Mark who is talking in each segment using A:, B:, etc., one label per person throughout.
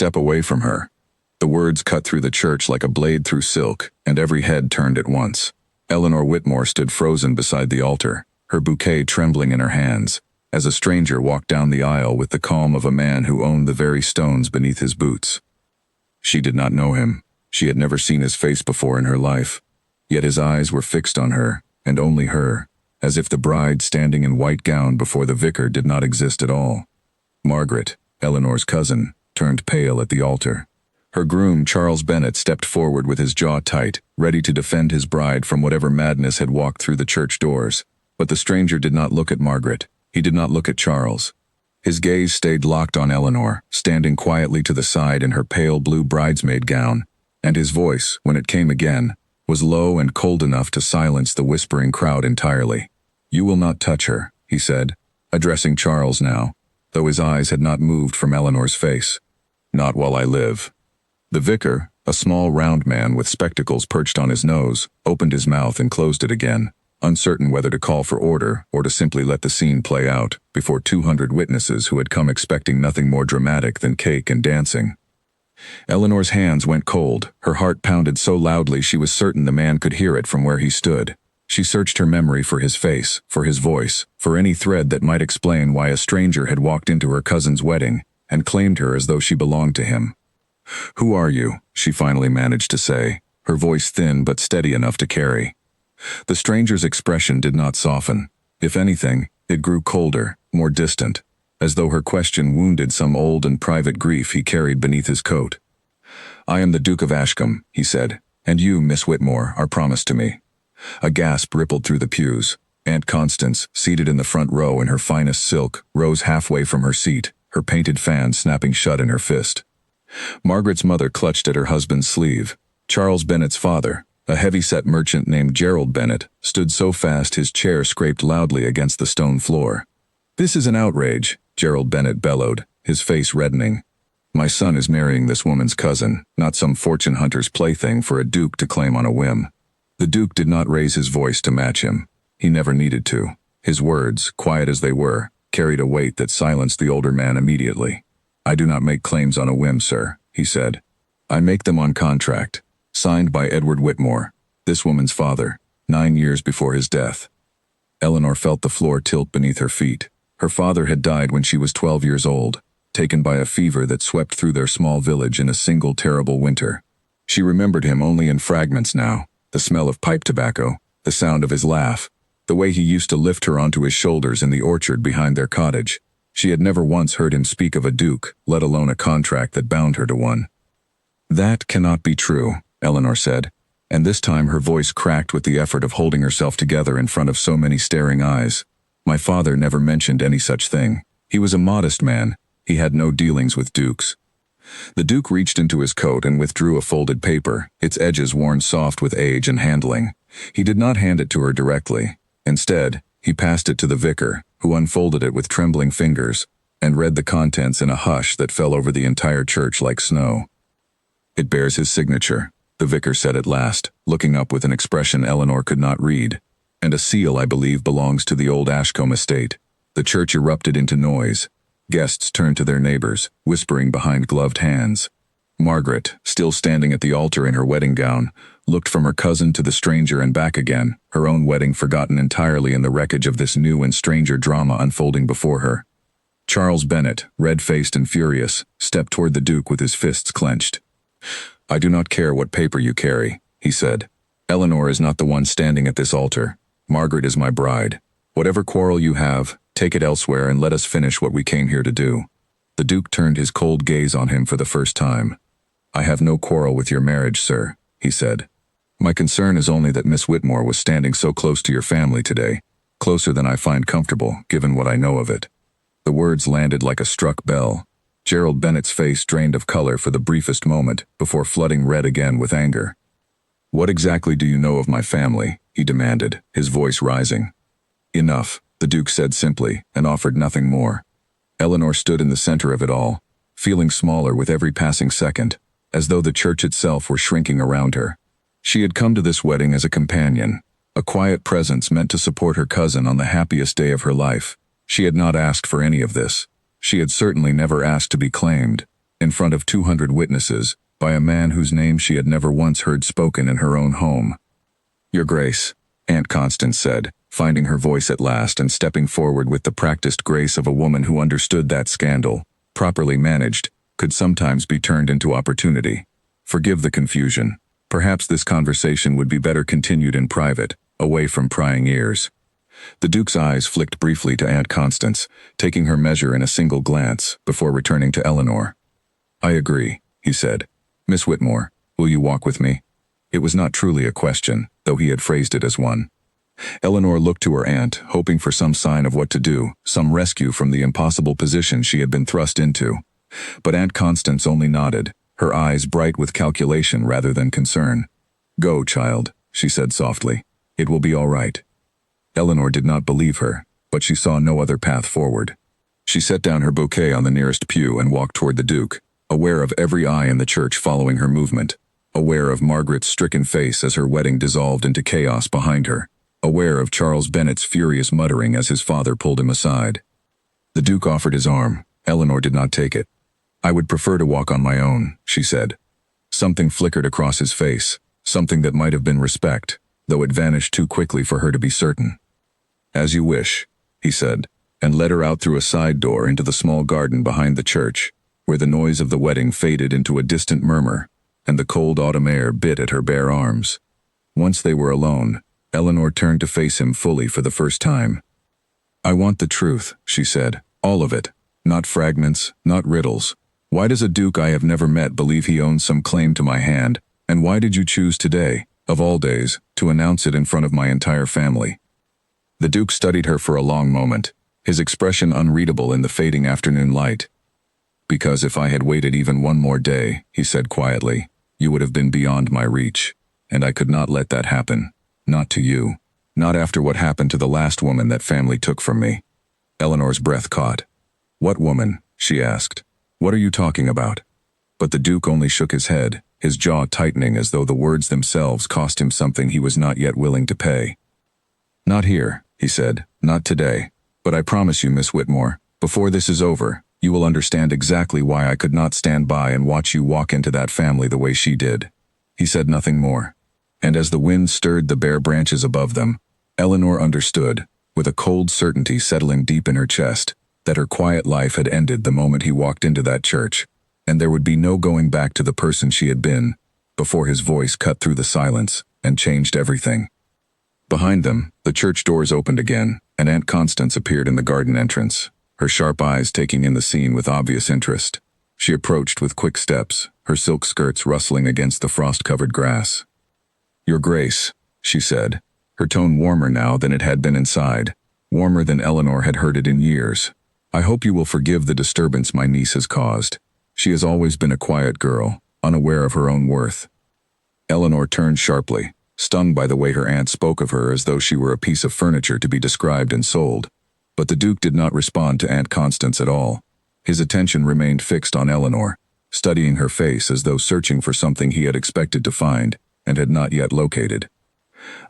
A: step away from her." The words cut through the church like a blade through silk, and every head turned at once. Eleanor Whitmore stood frozen beside the altar, her bouquet trembling in her hands, as a stranger walked down the aisle with the calm of a man who owned the very stones beneath his boots. She did not know him. She had never seen his face before in her life. Yet his eyes were fixed on her, and only her, as if the bride standing in white gown before the vicar did not exist at all. Margaret, Eleanor's cousin, turned pale at the altar. Her groom, Charles Bennet, stepped forward with his jaw tight, ready to defend his bride from whatever madness had walked through the church doors. But the stranger did not look at Margaret. He did not look at Charles. His gaze stayed locked on Eleanor, standing quietly to the side in her pale blue bridesmaid gown, and his voice, when it came again, was low and cold enough to silence the whispering crowd entirely. "You will not touch her," he said, addressing Charles now, though his eyes had not moved from Eleanor's face. "Not while I live." The vicar, a small round man with spectacles perched on his nose, opened his mouth and closed it again, uncertain whether to call for order or to simply let the scene play out before 200 witnesses who had come expecting nothing more dramatic than cake and dancing. Eleanor's hands went cold, her heart pounded so loudly she was certain the man could hear it from where he stood. She searched her memory for his face, for his voice, for any thread that might explain why a stranger had walked into her cousin's wedding and claimed her as though she belonged to him. "Who are you?" she finally managed to say, her voice thin but steady enough to carry. The stranger's expression did not soften. If anything, it grew colder, more distant, as though her question wounded some old and private grief he carried beneath his coat. "I am the Duke of Ashcombe," he said, "and you, Miss Whitmore, are promised to me." A gasp rippled through the pews. Aunt Constance, seated in the front row in her finest silk, rose halfway from her seat, her painted fan snapping shut in her fist. Margaret's mother clutched at her husband's sleeve. Charles Bennet's father, a heavy-set merchant named Gerald Bennet, stood so fast his chair scraped loudly against the stone floor. "This is an outrage," Gerald Bennet bellowed, his face reddening. "My son is marrying this woman's cousin, not some fortune hunter's plaything for a duke to claim on a whim." The duke did not raise his voice to match him. He never needed to. His words, quiet as they were, carried a weight that silenced the older man immediately. "I do not make claims on a whim, sir," he said. "I make them on contract, signed by Edward Whitmore, this woman's father, 9 years before his death." Eleanor felt the floor tilt beneath her feet. Her father had died when she was 12 years old, taken by a fever that swept through their small village in a single terrible winter. She remembered him only in fragments now, the smell of pipe tobacco, the sound of his laugh, the way he used to lift her onto his shoulders in the orchard behind their cottage. She had never once heard him speak of a duke, let alone a contract that bound her to one. "That cannot be true," Eleanor said, and this time her voice cracked with the effort of holding herself together in front of so many staring eyes. "My father never mentioned any such thing. He was a modest man. He had no dealings with dukes." The duke reached into his coat and withdrew a folded paper, its edges worn soft with age and handling. He did not hand it to her directly. Instead, he passed it to the vicar, who unfolded it with trembling fingers, and read the contents in a hush that fell over the entire church like snow. "It bears his signature," the vicar said at last, looking up with an expression Eleanor could not read. "And a seal, I believe, belongs to the old Ashcombe estate." The church erupted into noise. Guests turned to their neighbors, whispering behind gloved hands. Margaret, still standing at the altar in her wedding gown, looked from her cousin to the stranger and back again, her own wedding forgotten entirely in the wreckage of this new and stranger drama unfolding before her. Charles Bennet, red-faced and furious, stepped toward the Duke with his fists clenched. "I do not care what paper you carry," he said. "Eleanor is not the one standing at this altar. Margaret is my bride. Whatever quarrel you have, take it elsewhere and let us finish what we came here to do." The Duke turned his cold gaze on him for the first time. "I have no quarrel with your marriage, sir," he said. "My concern is only that Miss Whitmore was standing so close to your family today, closer than I find comfortable, given what I know of it." The words landed like a struck bell. Gerald Bennet's face drained of color for the briefest moment before flooding red again with anger. "What exactly do you know of my family?" he demanded, his voice rising. "Enough," the Duke said simply, and offered nothing more. Eleanor stood in the center of it all, feeling smaller with every passing second, as though the church itself were shrinking around her. She had come to this wedding as a companion, a quiet presence meant to support her cousin on the happiest day of her life. She had not asked for any of this. She had certainly never asked to be claimed. in front of 200 witnesses, by a man whose name she had never once heard spoken in her own home. "Your Grace," Aunt Constance said, finding her voice at last and stepping forward with the practiced grace of a woman who understood that scandal, properly managed, could sometimes be turned into opportunity. "Forgive the confusion. Perhaps this conversation would be better continued in private, away from prying ears." The Duke's eyes flicked briefly to Aunt Constance, taking her measure in a single glance, before returning to Eleanor. "I agree," he said. "Miss Whitmore, will you walk with me?" It was not truly a question, though he had phrased it as one. Eleanor looked to her aunt, hoping for some sign of what to do, some rescue from the impossible position she had been thrust into. But Aunt Constance only nodded, her eyes bright with calculation rather than concern. "Go, child," she said softly. "It will be all right." Eleanor did not believe her, but she saw no other path forward. She set down her bouquet on the nearest pew and walked toward the Duke, aware of every eye in the church following her movement, aware of Margaret's stricken face as her wedding dissolved into chaos behind her, aware of Charles Bennet's furious muttering as his father pulled him aside. The Duke offered his arm. Eleanor did not take it. "I would prefer to walk on my own," she said. Something flickered across his face, something that might have been respect, though it vanished too quickly for her to be certain. "As you wish," he said, and led her out through a side door into the small garden behind the church, where the noise of the wedding faded into a distant murmur, and the cold autumn air bit at her bare arms. Once they were alone, Eleanor turned to face him fully for the first time. "I want the truth," she said, "all of it, not fragments, not riddles. Why does a duke I have never met believe he owns some claim to my hand, and why did you choose today, of all days, to announce it in front of my entire family?" The Duke studied her for a long moment, his expression unreadable in the fading afternoon light. "Because if I had waited even one more day," he said quietly, "you would have been beyond my reach, and I could not let that happen. Not to you. Not after what happened to the last woman that family took from me." Eleanor's breath caught. "What woman?" she asked. "What are you talking about?" But the Duke only shook his head, his jaw tightening as though the words themselves cost him something he was not yet willing to pay. "Not here," he said, "not today. But I promise you, Miss Whitmore, before this is over, you will understand exactly why I could not stand by and watch you walk into that family the way she did." He said nothing more. And as the wind stirred the bare branches above them, Eleanor understood, with a cold certainty settling deep in her chest, that her quiet life had ended the moment he walked into that church, and there would be no going back to the person she had been, before his voice cut through the silence and changed everything. Behind them, the church doors opened again, and Aunt Constance appeared in the garden entrance, her sharp eyes taking in the scene with obvious interest. She approached with quick steps, her silk skirts rustling against the frost-covered grass. "Your Grace," she said, her tone warmer now than it had been inside, warmer than Eleanor had heard it in years. "I hope you will forgive the disturbance my niece has caused. She has always been a quiet girl, unaware of her own worth." Eleanor turned sharply, stung by the way her aunt spoke of her as though she were a piece of furniture to be described and sold. But the Duke did not respond to Aunt Constance at all. His attention remained fixed on Eleanor, studying her face as though searching for something he had expected to find, and had not yet located.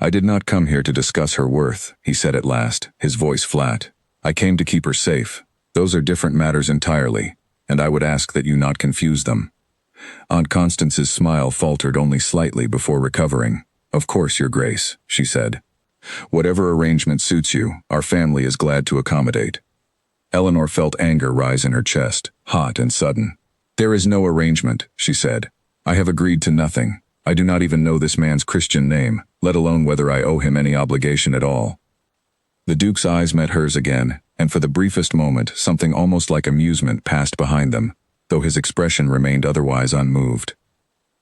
A: "I did not come here to discuss her worth," he said at last, his voice flat. "I came to keep her safe. Those are different matters entirely, and I would ask that you not confuse them." Aunt Constance's smile faltered only slightly before recovering. "Of course, Your Grace," she said. "Whatever arrangement suits you, our family is glad to accommodate." Eleanor felt anger rise in her chest, hot and sudden. "There is no arrangement," she said. "I have agreed to nothing. I do not even know this man's Christian name, let alone whether I owe him any obligation at all." The Duke's eyes met hers again, and for the briefest moment something almost like amusement passed behind them, though his expression remained otherwise unmoved.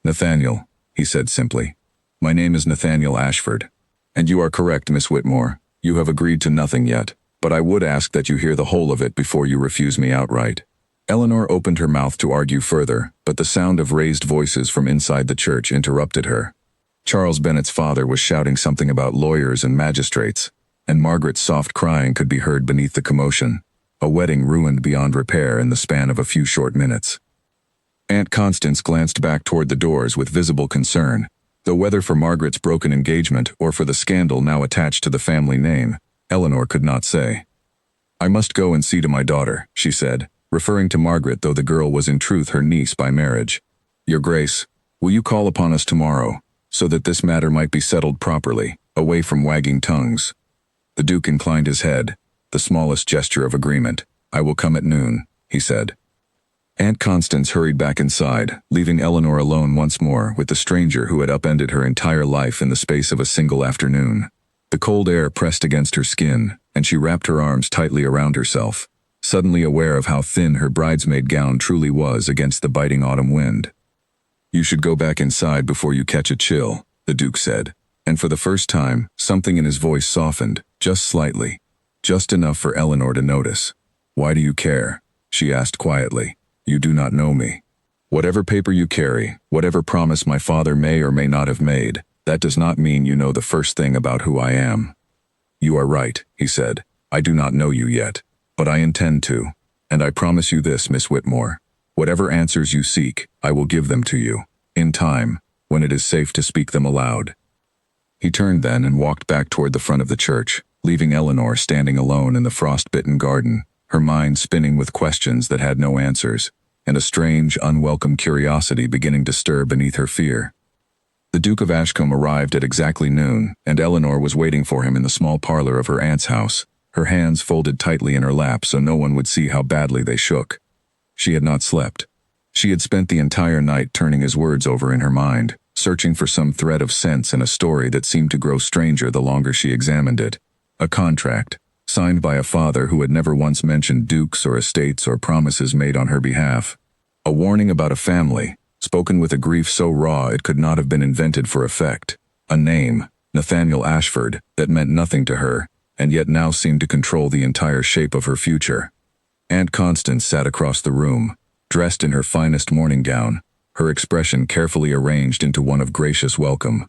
A: "Nathaniel," he said simply. "My name is Nathaniel Ashford. And you are correct, Miss Whitmore. You have agreed to nothing yet, but I would ask that you hear the whole of it before you refuse me outright." Eleanor opened her mouth to argue further, but the sound of raised voices from inside the church interrupted her. Charles Bennet's father was shouting something about lawyers and magistrates, and Margaret's soft crying could be heard beneath the commotion, a wedding ruined beyond repair in the span of a few short minutes. Aunt Constance glanced back toward the doors with visible concern, though whether for Margaret's broken engagement or for the scandal now attached to the family name, Eleanor could not say. "I must go and see to my daughter," she said, referring to Margaret, though the girl was in truth her niece by marriage. "Your Grace, will you call upon us tomorrow, so that this matter might be settled properly, away from wagging tongues?" The Duke inclined his head, the smallest gesture of agreement. "I will come at noon," he said. Aunt Constance hurried back inside, leaving Eleanor alone once more with the stranger who had upended her entire life in the space of a single afternoon. The cold air pressed against her skin, and she wrapped her arms tightly around herself, suddenly aware of how thin her bridesmaid gown truly was against the biting autumn wind. "You should go back inside before you catch a chill," the Duke said, and for the first time, something in his voice softened, just slightly, just enough for Eleanor to notice. "Why do you care?" she asked quietly. "You do not know me. Whatever paper you carry, whatever promise my father may or may not have made, that does not mean you know the first thing about who I am." "You are right," he said. "I do not know you yet, but I intend to. And I promise you this, Miss Whitmore. Whatever answers you seek, I will give them to you, in time, when it is safe to speak them aloud." He turned then and walked back toward the front of the church, leaving Eleanor standing alone in the frost-bitten garden, her mind spinning with questions that had no answers, and a strange, unwelcome curiosity beginning to stir beneath her fear. The Duke of Ashcombe arrived at exactly noon, and Eleanor was waiting for him in the small parlor of her aunt's house, her hands folded tightly in her lap so no one would see how badly they shook. She had not slept. She had spent the entire night turning his words over in her mind, searching for some thread of sense in a story that seemed to grow stranger the longer she examined it. A contract, signed by a father who had never once mentioned dukes or estates or promises made on her behalf. A warning about a family, spoken with a grief so raw it could not have been invented for effect. A name, Nathaniel Ashford, that meant nothing to her, and yet now seemed to control the entire shape of her future. Aunt Constance sat across the room, dressed in her finest morning gown, her expression carefully arranged into one of gracious welcome.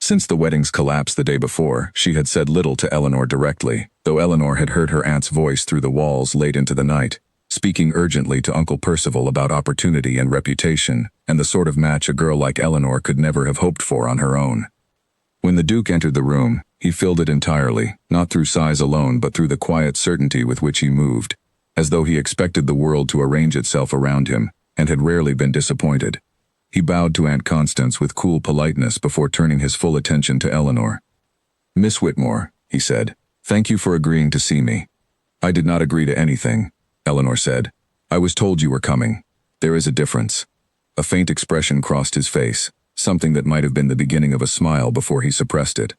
A: Since the wedding's collapse the day before, she had said little to Eleanor directly, though Eleanor had heard her aunt's voice through the walls late into the night, speaking urgently to Uncle Percival about opportunity and reputation, and the sort of match a girl like Eleanor could never have hoped for on her own. When the Duke entered the room, he filled it entirely, not through size alone but through the quiet certainty with which he moved, as though he expected the world to arrange itself around him, and had rarely been disappointed. He bowed to Aunt Constance with cool politeness before turning his full attention to Eleanor. "Miss Whitmore," he said, "thank you for agreeing to see me." "I did not agree to anything," Eleanor said. "I was told you were coming. There is a difference." A faint expression crossed his face, something that might have been the beginning of a smile before he suppressed it.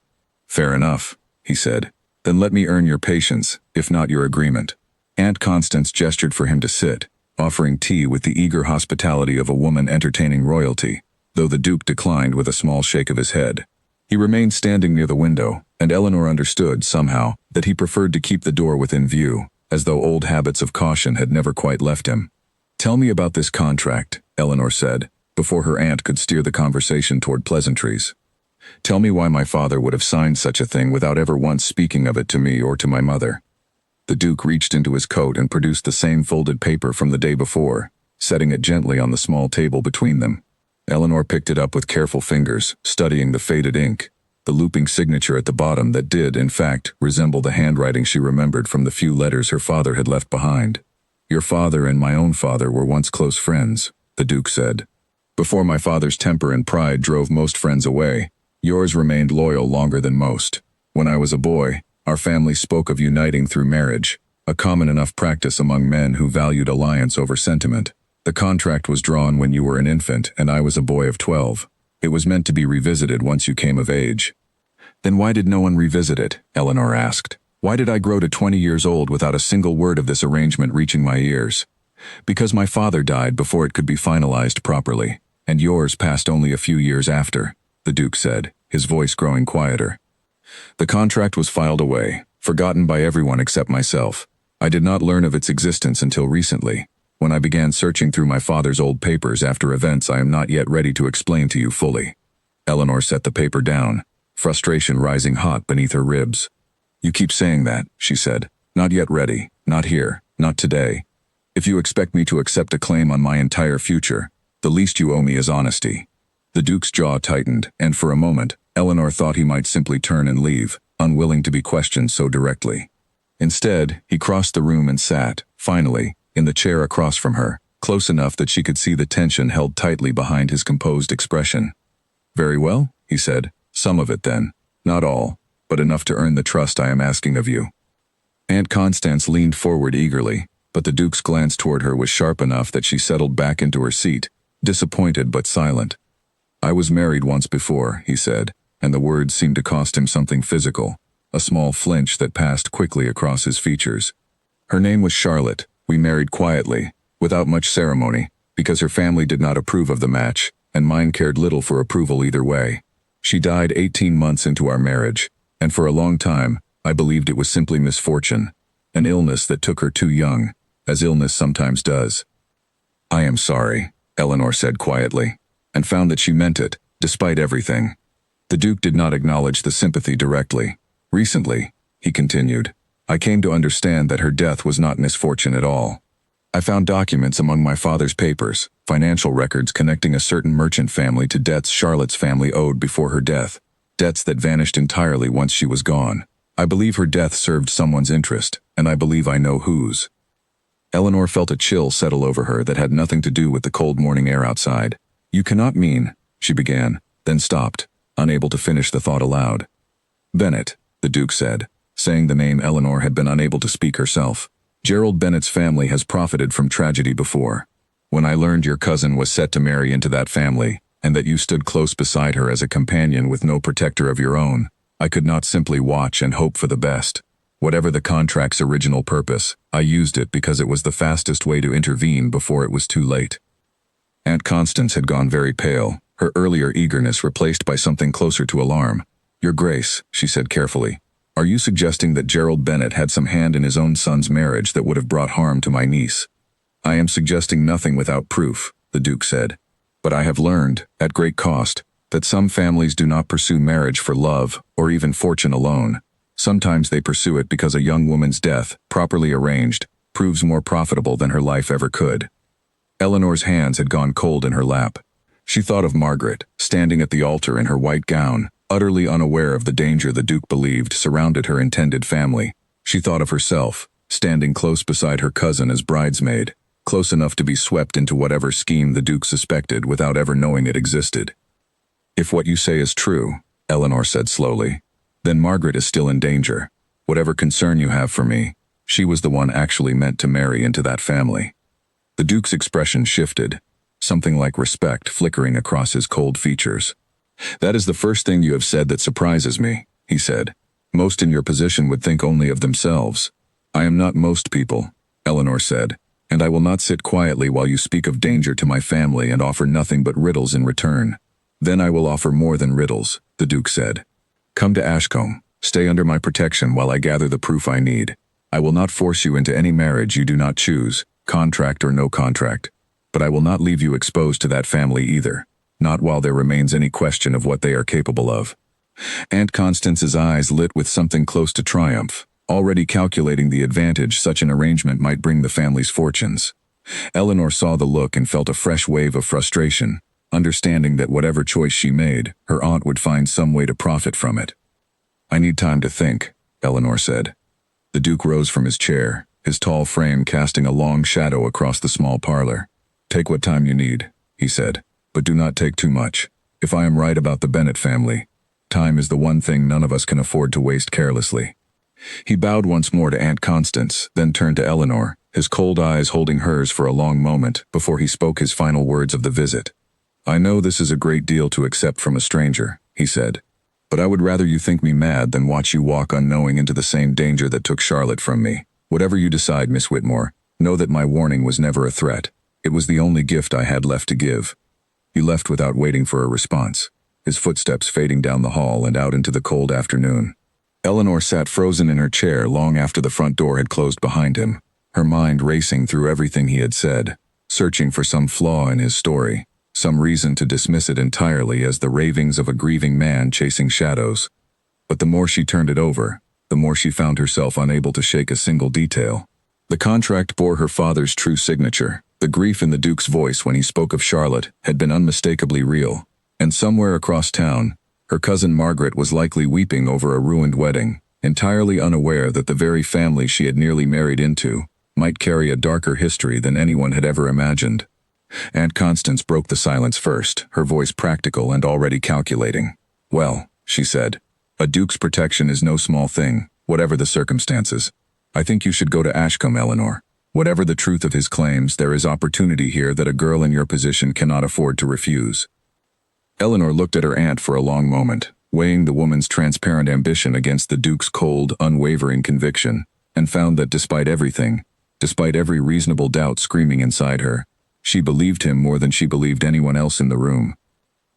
A: "Fair enough," he said. "Then let me earn your patience, if not your agreement." Aunt Constance gestured for him to sit, offering tea with the eager hospitality of a woman entertaining royalty, though the Duke declined with a small shake of his head. He remained standing near the window, and Eleanor understood, somehow, that he preferred to keep the door within view, as though old habits of caution had never quite left him. "Tell me about this contract," Eleanor said, before her aunt could steer the conversation toward pleasantries. "Tell me why my father would have signed such a thing without ever once speaking of it to me or to my mother." The Duke reached into his coat and produced the same folded paper from the day before, setting it gently on the small table between them. Eleanor picked it up with careful fingers, studying the faded ink, the looping signature at the bottom that did, in fact, resemble the handwriting she remembered from the few letters her father had left behind. "Your father and my own father were once close friends," the Duke said. "Before my father's temper and pride drove most friends away, yours remained loyal longer than most. When I was a boy, our family spoke of uniting through marriage, a common enough practice among men who valued alliance over sentiment. The contract was drawn when you were an infant and I was a boy of 12. It was meant to be revisited once you came of age." "Then why did no one revisit it?" Eleanor asked. "Why did I grow to 20 years old without a single word of this arrangement reaching my ears?" "Because my father died before it could be finalized properly, and yours passed only a few years after," the Duke said, his voice growing quieter. "The contract was filed away, forgotten by everyone except myself. I did not learn of its existence until recently, when I began searching through my father's old papers after events I am not yet ready to explain to you fully." Eleanor set the paper down, frustration rising hot beneath her ribs. "You keep saying that," she said. "Not yet ready, not here, not today. If you expect me to accept a claim on my entire future, the least you owe me is honesty." The Duke's jaw tightened, and for a moment, Eleanor thought he might simply turn and leave, unwilling to be questioned so directly. Instead, he crossed the room and sat, finally, in the chair across from her, close enough that she could see the tension held tightly behind his composed expression. "Very well," he said. "Some of it, then. Not all, but enough to earn the trust I am asking of you." Aunt Constance leaned forward eagerly, but the Duke's glance toward her was sharp enough that she settled back into her seat, disappointed but silent. "I was married once before," he said, and the words seemed to cost him something physical, a small flinch that passed quickly across his features. "Her name was Charlotte. We married quietly, without much ceremony, because her family did not approve of the match, and mine cared little for approval either way. She died 18 months into our marriage, and for a long time, I believed it was simply misfortune, an illness that took her too young, as illness sometimes does." "I am sorry," Eleanor said quietly, and found that she meant it, despite everything. The Duke did not acknowledge the sympathy directly. "Recently," he continued, "I came to understand that her death was not misfortune at all. I found documents among my father's papers, financial records connecting a certain merchant family to debts Charlotte's family owed before her death, debts that vanished entirely once she was gone. I believe her death served someone's interest, and I believe I know whose." Eleanor felt a chill settle over her that had nothing to do with the cold morning air outside. "You cannot mean," she began, then stopped, unable to finish the thought aloud. "Bennet," the Duke said, saying the name Eleanor had been unable to speak herself. "Gerald Bennet's family has profited from tragedy before. When I learned your cousin was set to marry into that family, and that you stood close beside her as a companion with no protector of your own, I could not simply watch and hope for the best. Whatever the contract's original purpose, I used it because it was the fastest way to intervene before it was too late." Aunt Constance had gone very pale, her earlier eagerness replaced by something closer to alarm. "Your Grace," she said carefully, "are you suggesting that Gerald Bennet had some hand in his own son's marriage that would have brought harm to my niece?" "I am suggesting nothing without proof," the Duke said. "But I have learned, at great cost, that some families do not pursue marriage for love or even fortune alone. Sometimes they pursue it because a young woman's death, properly arranged, proves more profitable than her life ever could." Eleanor's hands had gone cold in her lap. She thought of Margaret, standing at the altar in her white gown, utterly unaware of the danger the Duke believed surrounded her intended family. She thought of herself, standing close beside her cousin as bridesmaid, close enough to be swept into whatever scheme the Duke suspected without ever knowing it existed. "If what you say is true," Eleanor said slowly, "then Margaret is still in danger. Whatever concern you have for me, she was the one actually meant to marry into that family." The Duke's expression shifted, something like respect flickering across his cold features. "That is the first thing you have said that surprises me," he said. "Most in your position would think only of themselves." "I am not most people," Eleanor said, "and I will not sit quietly while you speak of danger to my family and offer nothing but riddles in return." "Then I will offer more than riddles," the Duke said. "Come to Ashcombe, stay under my protection while I gather the proof I need. I will not force you into any marriage you do not choose, contract or no contract. But I will not leave you exposed to that family either, not while there remains any question of what they are capable of." Aunt Constance's eyes lit with something close to triumph, already calculating the advantage such an arrangement might bring the family's fortunes. Eleanor saw the look and felt a fresh wave of frustration, understanding that whatever choice she made, her aunt would find some way to profit from it. "I need time to think," Eleanor said. The Duke rose from his chair, his tall frame casting a long shadow across the small parlor. "Take what time you need," he said, "but do not take too much. If I am right about the Bennet family, time is the one thing none of us can afford to waste carelessly." He bowed once more to Aunt Constance, then turned to Eleanor, his cold eyes holding hers for a long moment before he spoke his final words of the visit. "I know this is a great deal to accept from a stranger," he said, "but I would rather you think me mad than watch you walk unknowing into the same danger that took Charlotte from me. Whatever you decide, Miss Whitmore, know that my warning was never a threat. It was the only gift I had left to give." He left without waiting for a response, his footsteps fading down the hall and out into the cold afternoon. Eleanor sat frozen in her chair long after the front door had closed behind him, her mind racing through everything he had said, searching for some flaw in his story, some reason to dismiss it entirely as the ravings of a grieving man chasing shadows. But the more she turned it over, the more she found herself unable to shake a single detail. The contract bore her father's true signature. The grief in the Duke's voice when he spoke of Charlotte had been unmistakably real, and somewhere across town, her cousin Margaret was likely weeping over a ruined wedding, entirely unaware that the very family she had nearly married into might carry a darker history than anyone had ever imagined. Aunt Constance broke the silence first, her voice practical and already calculating. "Well," she said, "a duke's protection is no small thing, whatever the circumstances. I think you should go to Ashcombe, Eleanor. Whatever the truth of his claims, there is opportunity here that a girl in your position cannot afford to refuse." Eleanor looked at her aunt for a long moment, weighing the woman's transparent ambition against the duke's cold, unwavering conviction, and found that despite everything, despite every reasonable doubt screaming inside her, she believed him more than she believed anyone else in the room.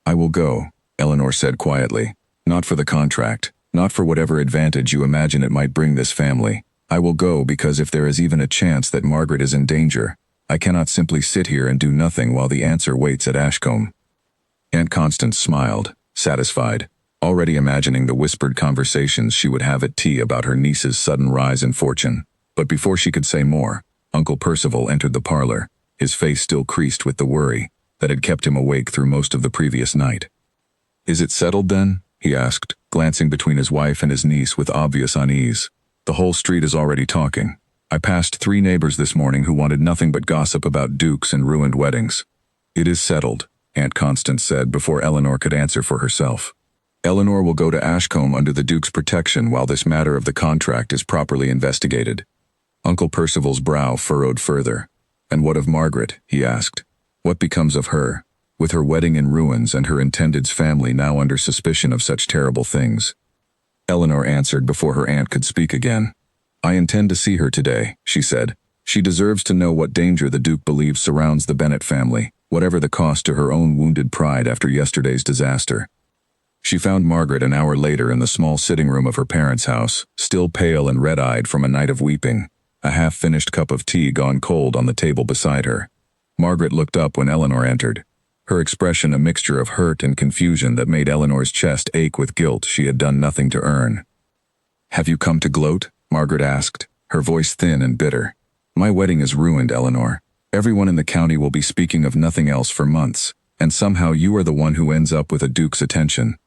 A: "I will go," Eleanor said quietly. "Not for the contract, not for whatever advantage you imagine it might bring this family. I will go because if there is even a chance that Margaret is in danger, I cannot simply sit here and do nothing while the answer waits at Ashcombe." Aunt Constance smiled, satisfied, already imagining the whispered conversations she would have at tea about her niece's sudden rise in fortune. But before she could say more, Uncle Percival entered the parlor, his face still creased with the worry that had kept him awake through most of the previous night. "Is it settled then?" he asked, glancing between his wife and his niece with obvious unease. "The whole street is already talking. I passed 3 neighbors this morning who wanted nothing but gossip about dukes and ruined weddings." "It is settled," Aunt Constance said before Eleanor could answer for herself. "Eleanor will go to Ashcombe under the Duke's protection while this matter of the contract is properly investigated." Uncle Percival's brow furrowed further. "And what of Margaret?" he asked. "What becomes of her, with her wedding in ruins and her intended's family now under suspicion of such terrible things?" Eleanor answered before her aunt could speak again. "I intend to see her today," she said. "She deserves to know what danger the Duke believes surrounds the Bennet family, whatever the cost to her own wounded pride after yesterday's disaster." She found Margaret an hour later in the small sitting room of her parents' house, still pale and red-eyed from a night of weeping, a half-finished cup of tea gone cold on the table beside her. Margaret looked up when Eleanor entered, her expression a mixture of hurt and confusion that made Eleanor's chest ache with guilt she had done nothing to earn. "Have you come to gloat?" Margaret asked, her voice thin and bitter. "My wedding is ruined, Eleanor. Everyone in the county will be speaking of nothing else for months, and somehow you are the one who ends up with a duke's attention."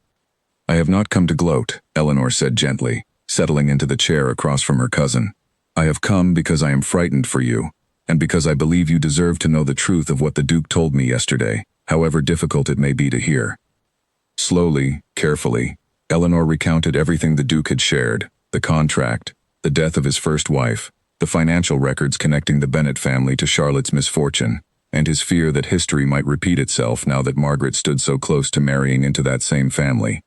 A: "I have not come to gloat," Eleanor said gently, settling into the chair across from her cousin. "I have come because I am frightened for you, and because I believe you deserve to know the truth of what the Duke told me yesterday, however difficult it may be to hear." Slowly, carefully, Eleanor recounted everything the Duke had shared: the contract, the death of his first wife, the financial records connecting the Bennet family to Charlotte's misfortune, and his fear that history might repeat itself now that Margaret stood so close to marrying into that same family.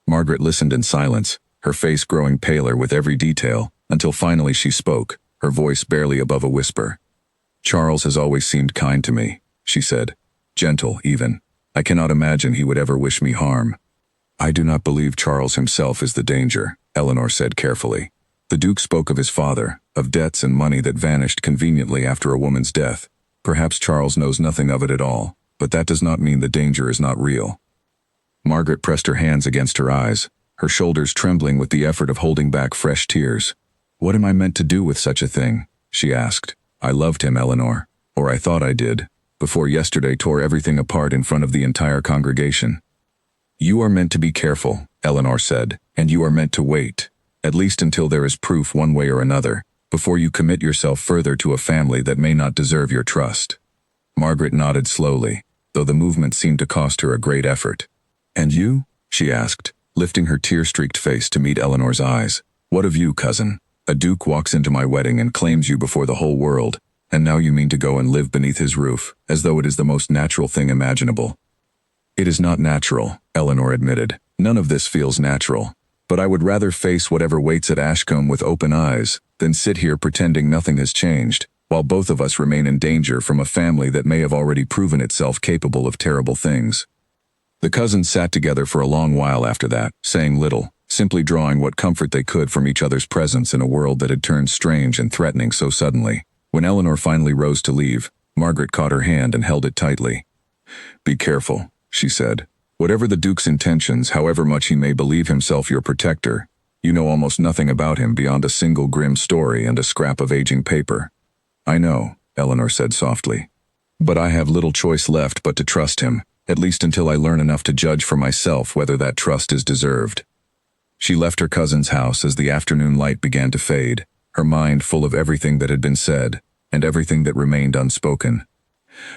A: Margaret listened in silence, her face growing paler with every detail, until finally she spoke, her voice barely above a whisper. "Charles has always seemed kind to me," she said. "Gentle, even. I cannot imagine he would ever wish me harm." "I do not believe Charles himself is the danger," Eleanor said carefully. "The Duke spoke of his father, of debts and money that vanished conveniently after a woman's death. Perhaps Charles knows nothing of it at all, but that does not mean the danger is not real." Margaret pressed her hands against her eyes, her shoulders trembling with the effort of holding back fresh tears. "What am I meant to do with such a thing?" she asked. "I loved him, Eleanor, or I thought I did, before yesterday tore everything apart in front of the entire congregation." "You are meant to be careful," Eleanor said, "and you are meant to wait, at least until there is proof one way or another, before you commit yourself further to a family that may not deserve your trust." Margaret nodded slowly, though the movement seemed to cost her a great effort. "And you?" she asked, lifting her tear-streaked face to meet Eleanor's eyes. "What of you, cousin? A duke walks into my wedding and claims you before the whole world, and now you mean to go and live beneath his roof, as though it is the most natural thing imaginable." "It is not natural," Eleanor admitted. "None of this feels natural. But I would rather face whatever waits at Ashcombe with open eyes than sit here pretending nothing has changed, while both of us remain in danger from a family that may have already proven itself capable of terrible things." The cousins sat together for a long while after that, saying little, simply drawing what comfort they could from each other's presence in a world that had turned strange and threatening so suddenly. When Eleanor finally rose to leave, Margaret caught her hand and held it tightly. "Be careful," she said. "Whatever the Duke's intentions, however much he may believe himself your protector, you know almost nothing about him beyond a single grim story and a scrap of aging paper." "I know," Eleanor said softly. "But I have little choice left but to trust him, at least until I learn enough to judge for myself whether that trust is deserved." She left her cousin's house as the afternoon light began to fade, her mind full of everything that had been said, and everything that remained unspoken.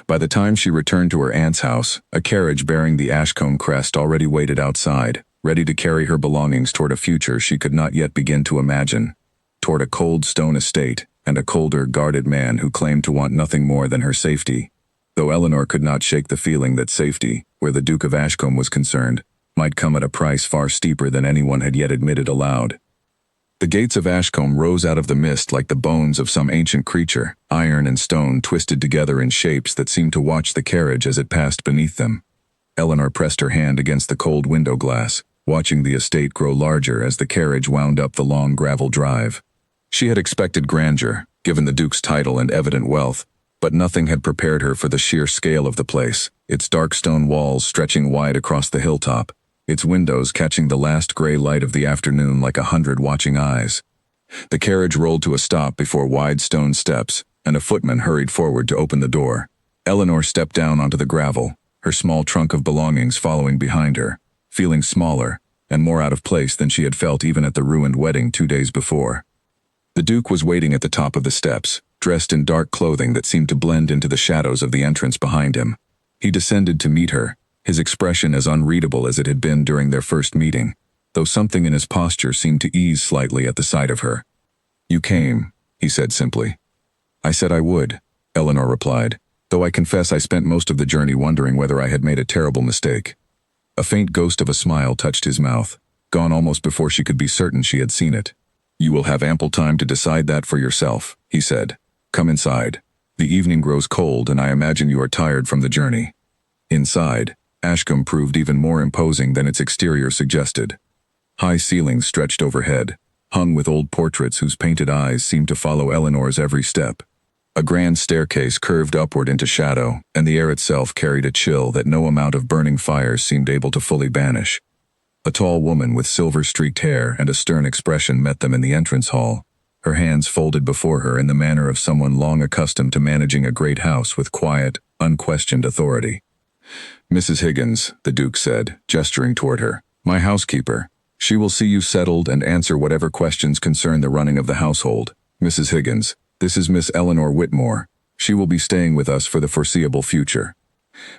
A: By the time she returned to her aunt's house, a carriage bearing the Ashcombe crest already waited outside, ready to carry her belongings toward a future she could not yet begin to imagine, toward a cold stone estate and a colder, guarded man who claimed to want nothing more than her safety. Though Eleanor could not shake the feeling that safety, where the Duke of Ashcombe was concerned, might come at a price far steeper than anyone had yet admitted aloud. The gates of Ashcombe rose out of the mist like the bones of some ancient creature, iron and stone twisted together in shapes that seemed to watch the carriage as it passed beneath them. Eleanor pressed her hand against the cold window glass, watching the estate grow larger as the carriage wound up the long gravel drive. She had expected grandeur, given the Duke's title and evident wealth, but nothing had prepared her for the sheer scale of the place, its dark stone walls stretching wide across the hilltop, its windows catching the last gray light of the afternoon like 100 watching eyes. The carriage rolled to a stop before wide stone steps, and a footman hurried forward to open the door. Eleanor stepped down onto the gravel, her small trunk of belongings following behind her, feeling smaller and more out of place than she had felt even at the ruined wedding 2 days before. The Duke was waiting at the top of the steps, dressed in dark clothing that seemed to blend into the shadows of the entrance behind him. He descended to meet her, his expression as unreadable as it had been during their first meeting, though something in his posture seemed to ease slightly at the sight of her. "You came," he said simply. "I said I would," Eleanor replied, "though I confess I spent most of the journey wondering whether I had made a terrible mistake." A faint ghost of a smile touched his mouth, gone almost before she could be certain she had seen it. "You will have ample time to decide that for yourself," he said. "Come inside. The evening grows cold and I imagine you are tired from the journey." Inside, Ashcombe proved even more imposing than its exterior suggested. High ceilings stretched overhead, hung with old portraits whose painted eyes seemed to follow Eleanor's every step. A grand staircase curved upward into shadow, and the air itself carried a chill that no amount of burning fires seemed able to fully banish. A tall woman with silver-streaked hair and a stern expression met them in the entrance hall, her hands folded before her in the manner of someone long accustomed to managing a great house with quiet, unquestioned authority. "Mrs. Higgins," the Duke said, gesturing toward her, "my housekeeper. She will see you settled and answer whatever questions concern the running of the household. Mrs. Higgins, this is Miss Eleanor Whitmore. She will be staying with us for the foreseeable future."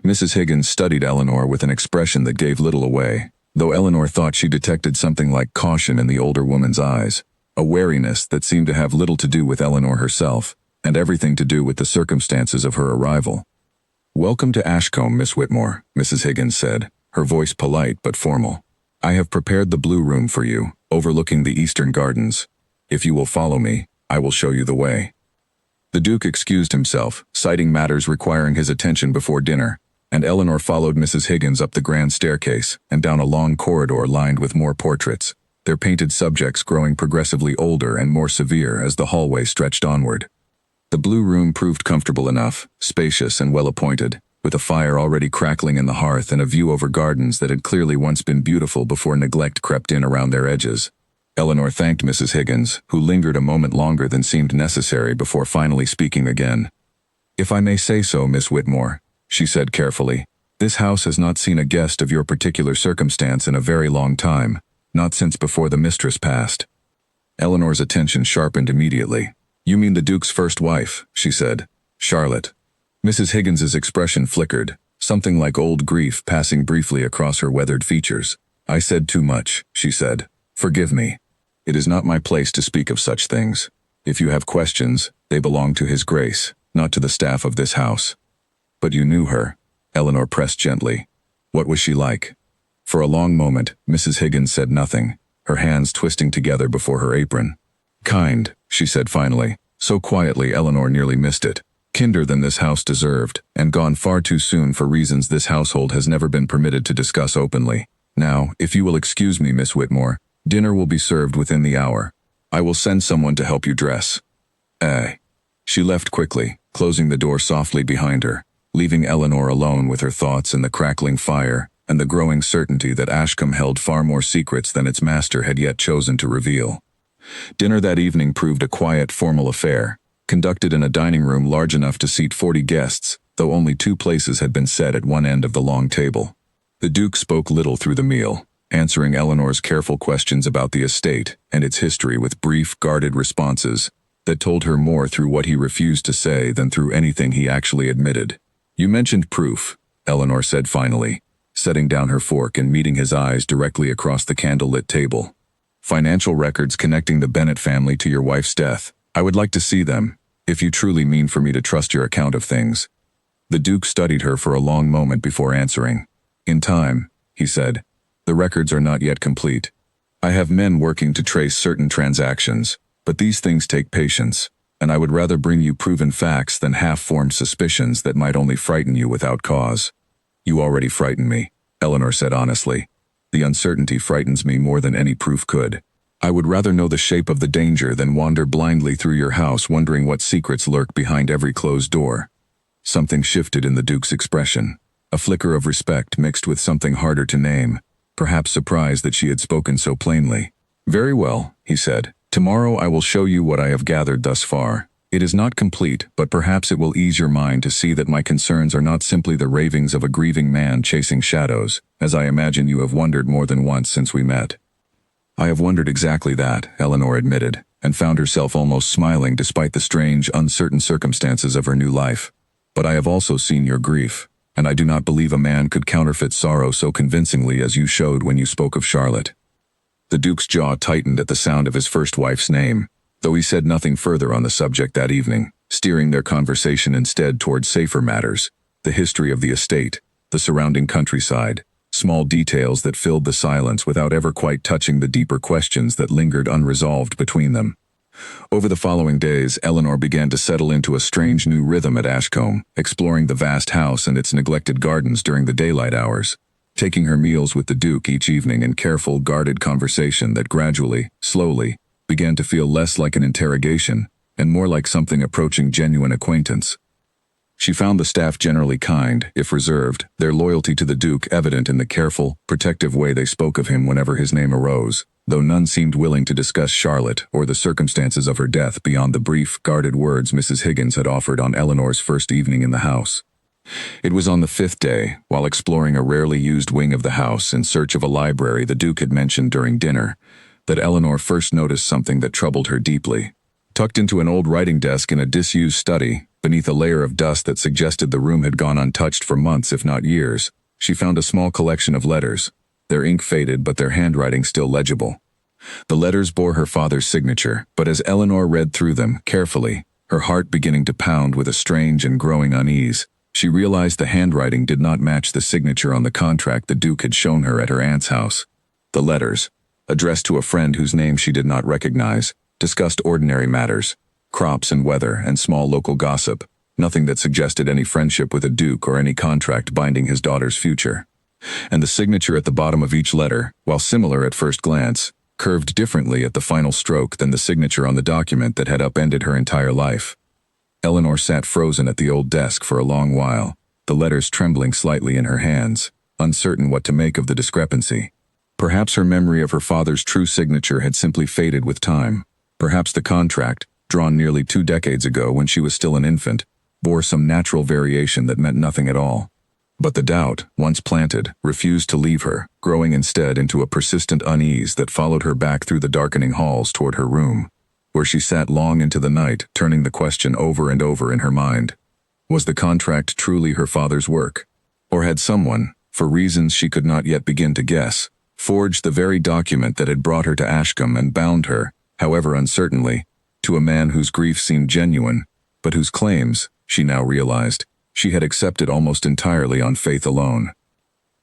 A: Mrs. Higgins studied Eleanor with an expression that gave little away, though Eleanor thought she detected something like caution in the older woman's eyes, a wariness that seemed to have little to do with Eleanor herself, and everything to do with the circumstances of her arrival. "Welcome to Ashcombe, Miss Whitmore," Mrs. Higgins said, her voice polite but formal. "I have prepared the blue room for you, overlooking the eastern gardens. If you will follow me, I will show you the way." The Duke excused himself, citing matters requiring his attention before dinner, and Eleanor followed Mrs. Higgins up the grand staircase and down a long corridor lined with more portraits, their painted subjects growing progressively older and more severe as the hallway stretched onward. The blue room proved comfortable enough, spacious and well-appointed, with a fire already crackling in the hearth and a view over gardens that had clearly once been beautiful before neglect crept in around their edges. Eleanor thanked Mrs. Higgins, who lingered a moment longer than seemed necessary before finally speaking again. "If I may say so, Miss Whitmore," she said carefully, "this house has not seen a guest of your particular circumstance in a very long time, not since before the mistress passed." Eleanor's attention sharpened immediately. "You mean the Duke's first wife," she said. "Charlotte." Mrs. Higgins's expression flickered, something like old grief passing briefly across her weathered features. "I said too much," she said. "Forgive me. It is not my place to speak of such things. If you have questions, they belong to His Grace, not to the staff of this house." "But you knew her," Eleanor pressed gently. "What was she like?" For a long moment, Mrs. Higgins said nothing, her hands twisting together before her apron. "Kind," she said finally, so quietly Eleanor nearly missed it. "Kinder than this house deserved, and gone far too soon for reasons this household has never been permitted to discuss openly. Now, if you will excuse me, Miss Whitmore, dinner will be served within the hour. I will send someone to help you dress." She left quickly, closing the door softly behind her, leaving Eleanor alone with her thoughts and the crackling fire, and the growing certainty that Ashcombe held far more secrets than its master had yet chosen to reveal. Dinner that evening proved a quiet, formal affair, conducted in a dining room large enough to seat 40 guests, though only 2 places had been set at one end of the long table. The Duke spoke little through the meal, answering Eleanor's careful questions about the estate and its history with brief, guarded responses, that told her more through what he refused to say than through anything he actually admitted. "You mentioned proof," Eleanor said finally, setting down her fork and meeting his eyes directly across the candlelit table. "Financial records connecting the Bennett family to your wife's death. I would like to see them, if you truly mean for me to trust your account of things." The Duke studied her for a long moment before answering. "In time," he said. "The records are not yet complete. I have men working to trace certain transactions, but these things take patience, and I would rather bring you proven facts than half-formed suspicions that might only frighten you without cause." "You already frighten me," Eleanor said honestly. "The uncertainty frightens me more than any proof could. I would rather know the shape of the danger than wander blindly through your house wondering what secrets lurk behind every closed door." Something shifted in the Duke's expression, a flicker of respect mixed with something harder to name, perhaps surprise that she had spoken so plainly. "Very well," he said. "Tomorrow I will show you what I have gathered thus far. It is not complete, but perhaps it will ease your mind to see that my concerns are not simply the ravings of a grieving man chasing shadows, as I imagine you have wondered more than once since we met." "I have wondered exactly that," Eleanor admitted, and found herself almost smiling despite the strange, uncertain circumstances of her new life. "But I have also seen your grief, and I do not believe a man could counterfeit sorrow so convincingly as you showed when you spoke of Charlotte." The Duke's jaw tightened at the sound of his first wife's name, though he said nothing further on the subject that evening, steering their conversation instead toward safer matters, the history of the estate, the surrounding countryside, small details that filled the silence without ever quite touching the deeper questions that lingered unresolved between them. Over the following days, Eleanor began to settle into a strange new rhythm at Ashcombe, exploring the vast house and its neglected gardens during the daylight hours, taking her meals with the Duke each evening in careful, guarded conversation that gradually, slowly, began to feel less like an interrogation and more like something approaching genuine acquaintance. She found the staff generally kind, if reserved, their loyalty to the Duke evident in the careful, protective way they spoke of him whenever his name arose, though none seemed willing to discuss Charlotte or the circumstances of her death beyond the brief, guarded words Mrs. Higgins had offered on Eleanor's first evening in the house. It was on the 5th day, while exploring a rarely used wing of the house in search of a library the Duke had mentioned during dinner, that Eleanor first noticed something that troubled her deeply. Tucked into an old writing desk in a disused study, beneath a layer of dust that suggested the room had gone untouched for months if not years, she found a small collection of letters, their ink faded but their handwriting still legible. The letters bore her father's signature, but as Eleanor read through them carefully, her heart beginning to pound with a strange and growing unease, she realized the handwriting did not match the signature on the contract the Duke had shown her at her aunt's house. The letters, addressed to a friend whose name she did not recognize, discussed ordinary matters, crops and weather and small local gossip, nothing that suggested any friendship with a Duke or any contract binding his daughter's future. And the signature at the bottom of each letter, while similar at first glance, curved differently at the final stroke than the signature on the document that had upended her entire life. Eleanor sat frozen at the old desk for a long while, the letters trembling slightly in her hands, uncertain what to make of the discrepancy. Perhaps her memory of her father's true signature had simply faded with time. Perhaps the contract, drawn nearly 2 decades ago when she was still an infant, bore some natural variation that meant nothing at all. But the doubt, once planted, refused to leave her, growing instead into a persistent unease that followed her back through the darkening halls toward her room, where she sat long into the night, turning the question over and over in her mind. Was the contract truly her father's work? Or had someone, for reasons she could not yet begin to guess, forged the very document that had brought her to Ashcombe and bound her, however uncertainly, to a man whose grief seemed genuine, but whose claims, she now realized, she had accepted almost entirely on faith alone.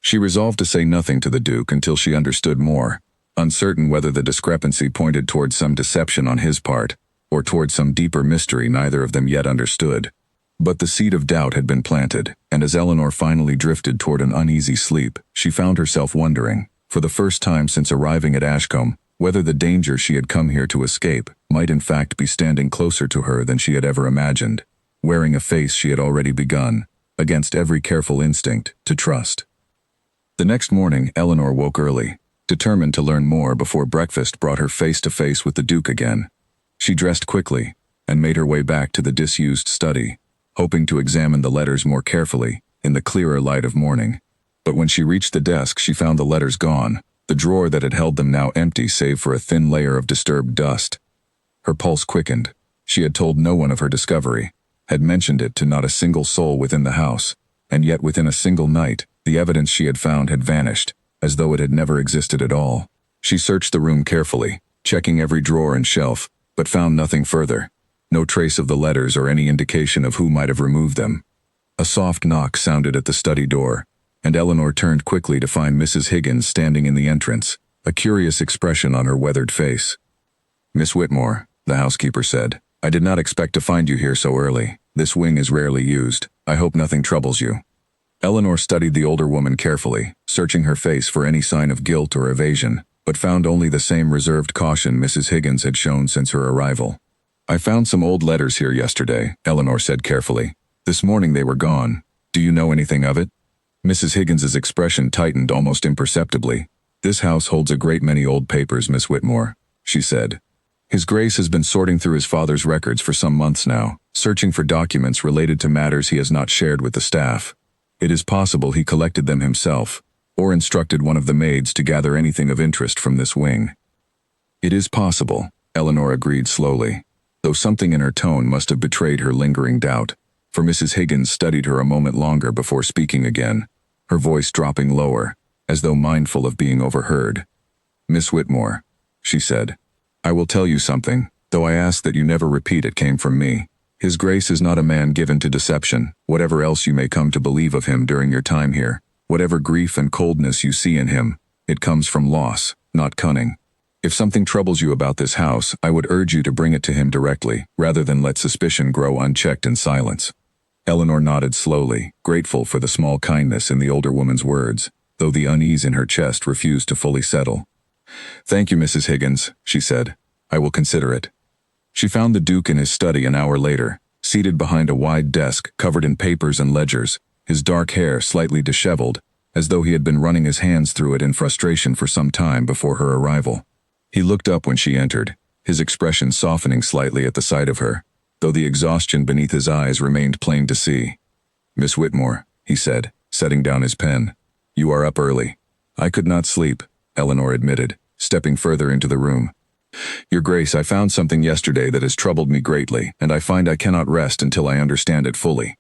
A: She resolved to say nothing to the Duke until she understood more, uncertain whether the discrepancy pointed toward some deception on his part, or toward some deeper mystery neither of them yet understood. But the seed of doubt had been planted, and as Eleanor finally drifted toward an uneasy sleep, she found herself wondering, for the first time since arriving at Ashcombe, whether the danger she had come here to escape might in fact be standing closer to her than she had ever imagined, wearing a face she had already begun, against every careful instinct, to trust. The next morning, Eleanor woke early, determined to learn more before breakfast brought her face to face with the Duke again. She dressed quickly and made her way back to the disused study, hoping to examine the letters more carefully in the clearer light of morning. But when she reached the desk, she found the letters gone, the drawer that had held them now empty save for a thin layer of disturbed dust. Her pulse quickened, She had told no one of her discovery, had mentioned it to not a single soul within the house, and yet within a single night, the evidence she had found had vanished, as though it had never existed at all. She searched the room carefully, checking every drawer and shelf, but found nothing further. No trace of the letters or any indication of who might have removed them. A soft knock sounded at the study door, and Eleanor turned quickly to find Mrs. Higgins standing in the entrance, a curious expression on her weathered face. "Miss Whitmore," the housekeeper said, "I did not expect to find you here so early. This wing is rarely used. I hope nothing troubles you." Eleanor studied the older woman carefully, searching her face for any sign of guilt or evasion, but found only the same reserved caution Mrs. Higgins had shown since her arrival. "I found some old letters here yesterday," Eleanor said carefully. "This morning they were gone. Do you know anything of it?" Mrs. Higgins's expression tightened almost imperceptibly. "This house holds a great many old papers, Miss Whitmore," she said. "His Grace has been sorting through his father's records for some months now, searching for documents related to matters he has not shared with the staff. It is possible he collected them himself, or instructed one of the maids to gather anything of interest from this wing." "It is possible," Eleanor agreed slowly, though something in her tone must have betrayed her lingering doubt, for Mrs. Higgins studied her a moment longer before speaking again, her voice dropping lower, as though mindful of being overheard. "Miss Whitmore," she said, "I will tell you something, though I ask that you never repeat it came from me. His Grace is not a man given to deception, whatever else you may come to believe of him during your time here. Whatever grief and coldness you see in him, it comes from loss, not cunning. If something troubles you about this house, I would urge you to bring it to him directly, rather than let suspicion grow unchecked in silence." Eleanor nodded slowly, grateful for the small kindness in the older woman's words, though the unease in her chest refused to fully settle. "Thank you, Mrs. Higgins," she said. "I will consider it." She found the Duke in his study an hour later, seated behind a wide desk covered in papers and ledgers, his dark hair slightly disheveled, as though he had been running his hands through it in frustration for some time before her arrival. He looked up when she entered, his expression softening slightly at the sight of her, though the exhaustion beneath his eyes remained plain to see. "Miss Whitmore," he said, setting down his pen. "You are up early." "I could not sleep," Eleanor admitted, stepping further into the room. "Your Grace, I found something yesterday that has troubled me greatly, and I find I cannot rest until I understand it fully."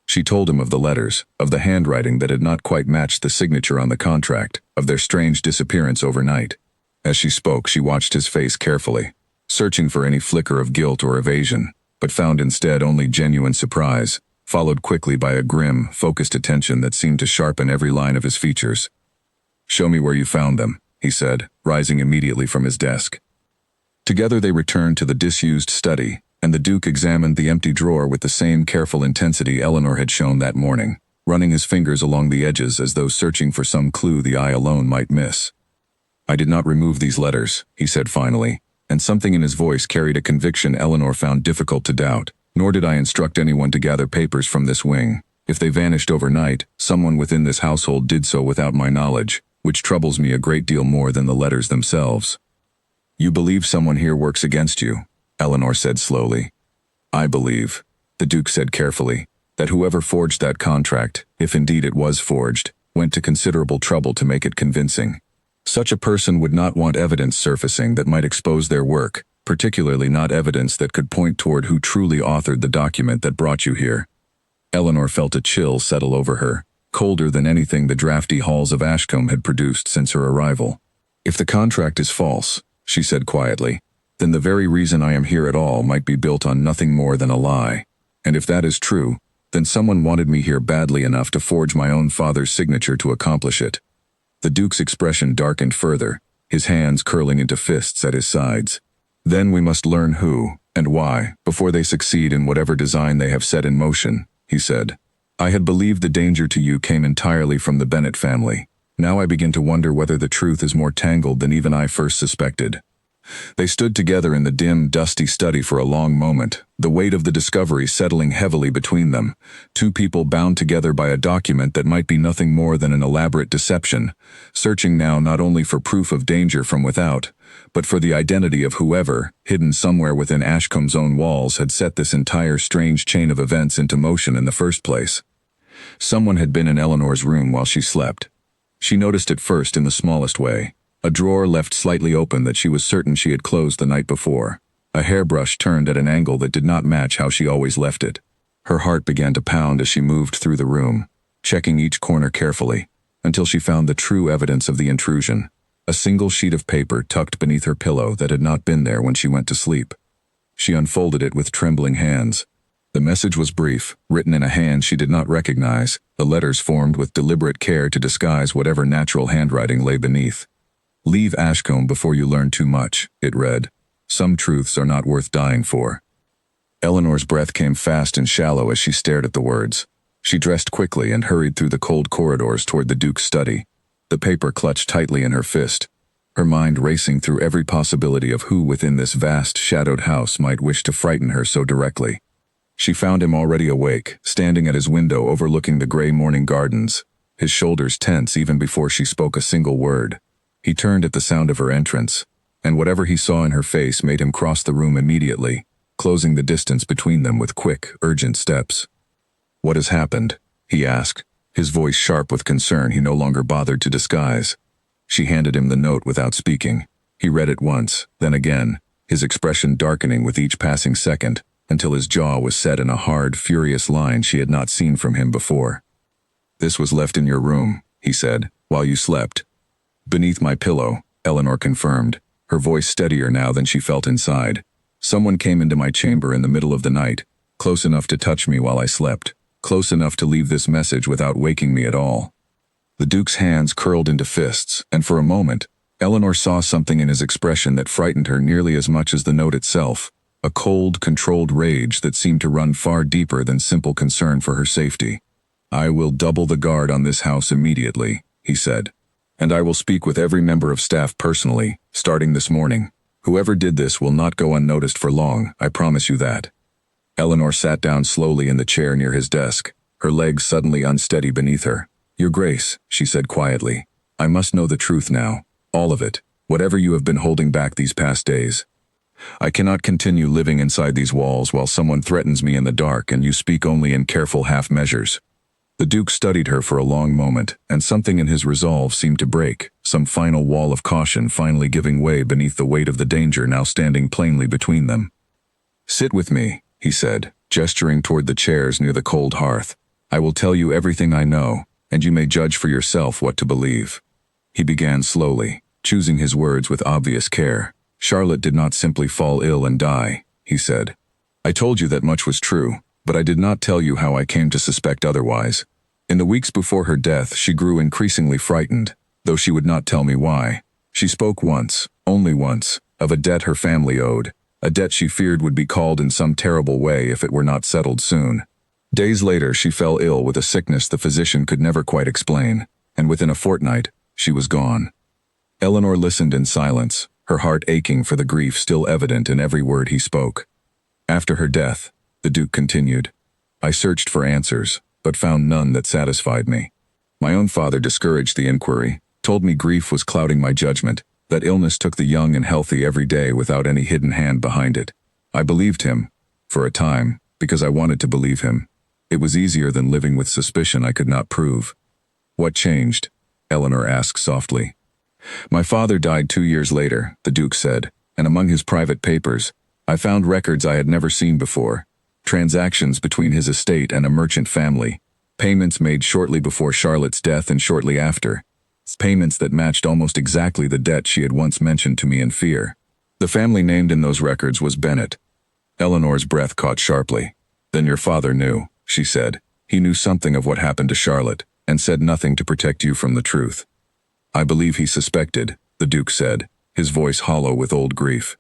A: She told him of the letters, of the handwriting that had not quite matched the signature on the contract, of their strange disappearance overnight. As she spoke, she watched his face carefully, searching for any flicker of guilt or evasion, but found instead only genuine surprise, followed quickly by a grim, focused attention that seemed to sharpen every line of his features. "Show me where you found them," he said, rising immediately from his desk. Together they returned to the disused study, and the Duke examined the empty drawer with the same careful intensity Eleanor had shown that morning, running his fingers along the edges as though searching for some clue the eye alone might miss. "I did not remove these letters," he said finally, and something in his voice carried a conviction Eleanor found difficult to doubt. "Nor did I instruct anyone to gather papers from this wing. If they vanished overnight, someone within this household did so without my knowledge, which troubles me a great deal more than the letters themselves." "You believe someone here works against you," Eleanor said slowly. "I believe," the Duke said carefully, "that whoever forged that contract, if indeed it was forged, went to considerable trouble to make it convincing. Such a person would not want evidence surfacing that might expose their work, particularly not evidence that could point toward who truly authored the document that brought you here." Eleanor felt a chill settle over her, colder than anything the drafty halls of Ashcombe had produced since her arrival. "If the contract is false," she said quietly, "then the very reason I am here at all might be built on nothing more than a lie. And if that is true, then someone wanted me here badly enough to forge my own father's signature to accomplish it." The Duke's expression darkened further, his hands curling into fists at his sides. "Then we must learn who, and why, before they succeed in whatever design they have set in motion," he said. "I had believed the danger to you came entirely from the Bennet family. Now I begin to wonder whether the truth is more tangled than even I first suspected." They stood together in the dim, dusty study for a long moment, the weight of the discovery settling heavily between them, two people bound together by a document that might be nothing more than an elaborate deception, searching now not only for proof of danger from without, but for the identity of whoever, hidden somewhere within Ashcombe's own walls, had set this entire strange chain of events into motion in the first place. Someone had been in Eleanor's room while she slept. She noticed it first in the smallest way. A drawer left slightly open that she was certain she had closed the night before. A hairbrush turned at an angle that did not match how she always left it. Her heart began to pound as she moved through the room, checking each corner carefully, until she found the true evidence of the intrusion, a single sheet of paper tucked beneath her pillow that had not been there when she went to sleep. She unfolded it with trembling hands. The message was brief, written in a hand she did not recognize, the letters formed with deliberate care to disguise whatever natural handwriting lay beneath. "Leave Ashcombe before you learn too much," it read. "Some truths are not worth dying for." Eleanor's breath came fast and shallow as she stared at the words. She dressed quickly and hurried through the cold corridors toward the Duke's study, the paper clutched tightly in her fist, her mind racing through every possibility of who within this vast, shadowed house might wish to frighten her so directly. She found him already awake, standing at his window overlooking the gray morning gardens, his shoulders tense even before she spoke a single word. He turned at the sound of her entrance, and whatever he saw in her face made him cross the room immediately, closing the distance between them with quick, urgent steps. "What has happened?" he asked, his voice sharp with concern he no longer bothered to disguise. She handed him the note without speaking. He read it once, then again, his expression darkening with each passing second, until his jaw was set in a hard, furious line she had not seen from him before. "This was left in your room," he said, "while you slept." "Beneath my pillow," Eleanor confirmed, her voice steadier now than she felt inside. "Someone came into my chamber in the middle of the night, close enough to touch me while I slept, close enough to leave this message without waking me at all." The Duke's hands curled into fists, and for a moment, Eleanor saw something in his expression that frightened her nearly as much as the note itself, a cold, controlled rage that seemed to run far deeper than simple concern for her safety. "I will double the guard on this house immediately," he said. "And I will speak with every member of staff personally, starting this morning. Whoever did this will not go unnoticed for long, I promise you that." Eleanor sat down slowly in the chair near his desk, her legs suddenly unsteady beneath her. "Your Grace," she said quietly, "I must know the truth now, all of it, whatever you have been holding back these past days. I cannot continue living inside these walls while someone threatens me in the dark and you speak only in careful half measures." The Duke studied her for a long moment, and something in his resolve seemed to break, some final wall of caution finally giving way beneath the weight of the danger now standing plainly between them. "Sit with me," he said, gesturing toward the chairs near the cold hearth. "I will tell you everything I know, and you may judge for yourself what to believe." He began slowly, choosing his words with obvious care. "Charlotte did not simply fall ill and die," he said. "I told you that much was true, but I did not tell you how I came to suspect otherwise. In the weeks before her death, she grew increasingly frightened, though she would not tell me why. She spoke once, only once, of a debt her family owed, a debt she feared would be called in some terrible way if it were not settled soon. Days later, she fell ill with a sickness the physician could never quite explain, and within a fortnight, she was gone." Eleanor listened in silence, her heart aching for the grief still evident in every word he spoke. "After her death," the Duke continued, "I searched for answers, but found none that satisfied me. My own father discouraged the inquiry, told me grief was clouding my judgment, that illness took the young and healthy every day without any hidden hand behind it. I believed him, for a time, because I wanted to believe him. It was easier than living with suspicion I could not prove." "What changed?" Eleanor asked softly. "My father died 2 years later," the Duke said, "and among his private papers, I found records I had never seen before. Transactions between his estate and a merchant family, payments made shortly before Charlotte's death and shortly after, payments that matched almost exactly the debt she had once mentioned to me in fear. The family named in those records was Bennett." Eleanor's breath caught sharply. "Then your father knew," she said. "He knew something of what happened to Charlotte, and said nothing to protect you from the truth." "I believe he suspected," the Duke said, his voice hollow with old grief.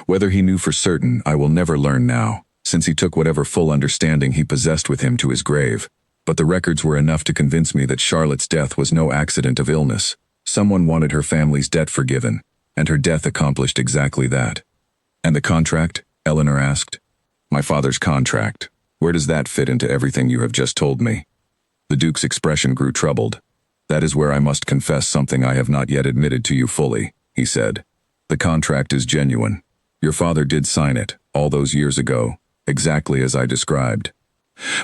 A: "Whether he knew for certain, I will never learn now, since he took whatever full understanding he possessed with him to his grave. But the records were enough to convince me that Charlotte's death was no accident of illness. Someone wanted her family's debt forgiven, and her death accomplished exactly that." "And the contract?" Eleanor asked. "My father's contract. Where does that fit into everything you have just told me?" The Duke's expression grew troubled. "That is where I must confess something I have not yet admitted to you fully," he said. "The contract is genuine. Your father did sign it, all those years ago, exactly as I described.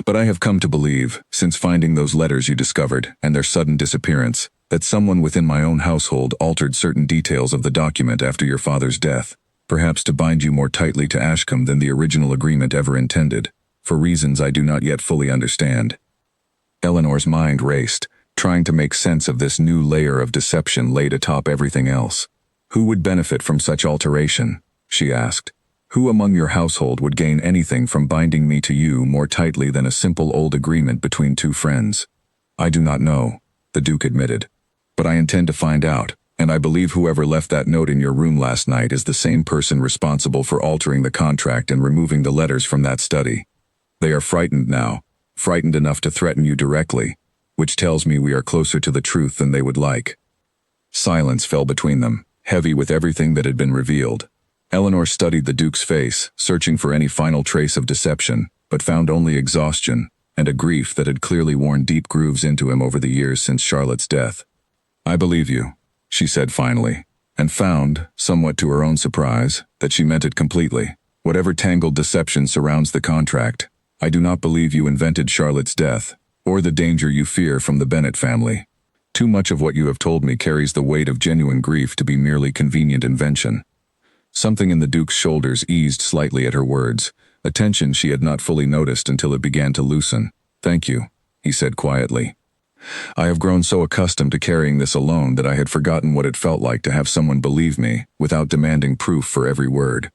A: But I have come to believe, since finding those letters you discovered and their sudden disappearance, that someone within my own household altered certain details of the document after your father's death, perhaps to bind you more tightly to Ashcombe than the original agreement ever intended, for reasons I do not yet fully understand." Eleanor's mind raced, trying to make sense of this new layer of deception laid atop everything else. "Who would benefit from such alteration?" she asked. "Who among your household would gain anything from binding me to you more tightly than a simple old agreement between two friends?" "I do not know," the Duke admitted. "But I intend to find out, and I believe whoever left that note in your room last night is the same person responsible for altering the contract and removing the letters from that study. They are frightened now, frightened enough to threaten you directly, which tells me we are closer to the truth than they would like." Silence fell between them, heavy with everything that had been revealed. Eleanor studied the Duke's face, searching for any final trace of deception, but found only exhaustion and a grief that had clearly worn deep grooves into him over the years since Charlotte's death. "I believe you," she said finally, and found, somewhat to her own surprise, that she meant it completely. "Whatever tangled deception surrounds the contract, I do not believe you invented Charlotte's death, or the danger you fear from the Bennet family. Too much of what you have told me carries the weight of genuine grief to be merely convenient invention." Something in the Duke's shoulders eased slightly at her words, a tension she had not fully noticed until it began to loosen. "Thank you," he said quietly. "I have grown so accustomed to carrying this alone that I had forgotten what it felt like to have someone believe me without demanding proof for every word."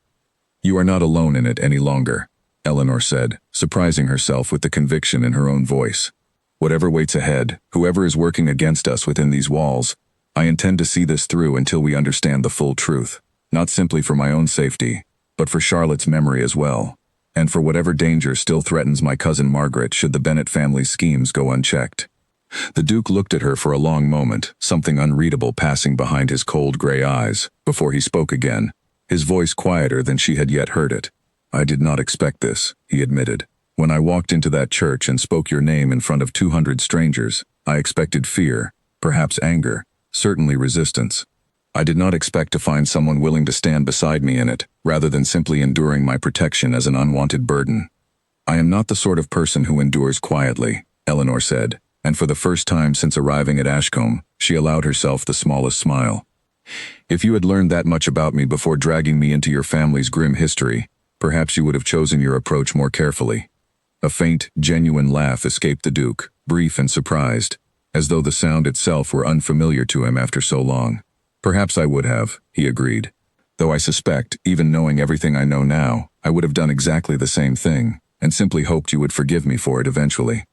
A: "You are not alone in it any longer," Eleanor said, surprising herself with the conviction in her own voice. "Whatever waits ahead, whoever is working against us within these walls, I intend to see this through until we understand the full truth, not simply for my own safety, but for Charlotte's memory as well, and for whatever danger still threatens my cousin Margaret should the Bennet family's schemes go unchecked." The Duke looked at her for a long moment, something unreadable passing behind his cold gray eyes, before he spoke again, his voice quieter than she had yet heard it. "I did not expect this," he admitted. "When I walked into that church and spoke your name in front of 200 strangers, I expected fear, perhaps anger, certainly resistance. I did not expect to find someone willing to stand beside me in it, rather than simply enduring my protection as an unwanted burden." "I am not the sort of person who endures quietly," Eleanor said, and for the first time since arriving at Ashcombe, she allowed herself the smallest smile. "If you had learned that much about me before dragging me into your family's grim history, perhaps you would have chosen your approach more carefully." A faint, genuine laugh escaped the Duke, brief and surprised, as though the sound itself were unfamiliar to him after so long. "Perhaps I would have," he agreed. "Though I suspect, even knowing everything I know now, I would have done exactly the same thing, and simply hoped you would forgive me for it eventually."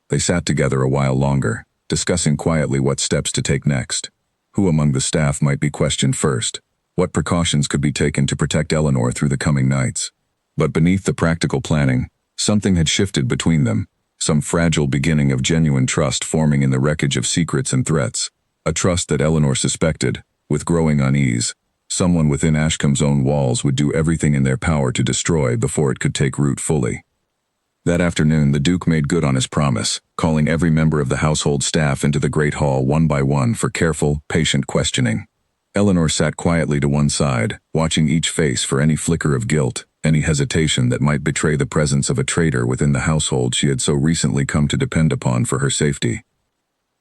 A: They sat together a while longer, discussing quietly what steps to take next. Who among the staff might be questioned first? What precautions could be taken to protect Eleanor through the coming nights? But beneath the practical planning, something had shifted between them, some fragile beginning of genuine trust forming in the wreckage of secrets and threats, a trust that Eleanor suspected, with growing unease, someone within Ashcombe's own walls would do everything in their power to destroy before it could take root fully. That afternoon the Duke made good on his promise, calling every member of the household staff into the great hall one by one for careful, patient questioning. Eleanor sat quietly to one side, watching each face for any flicker of guilt, any hesitation that might betray the presence of a traitor within the household she had so recently come to depend upon for her safety.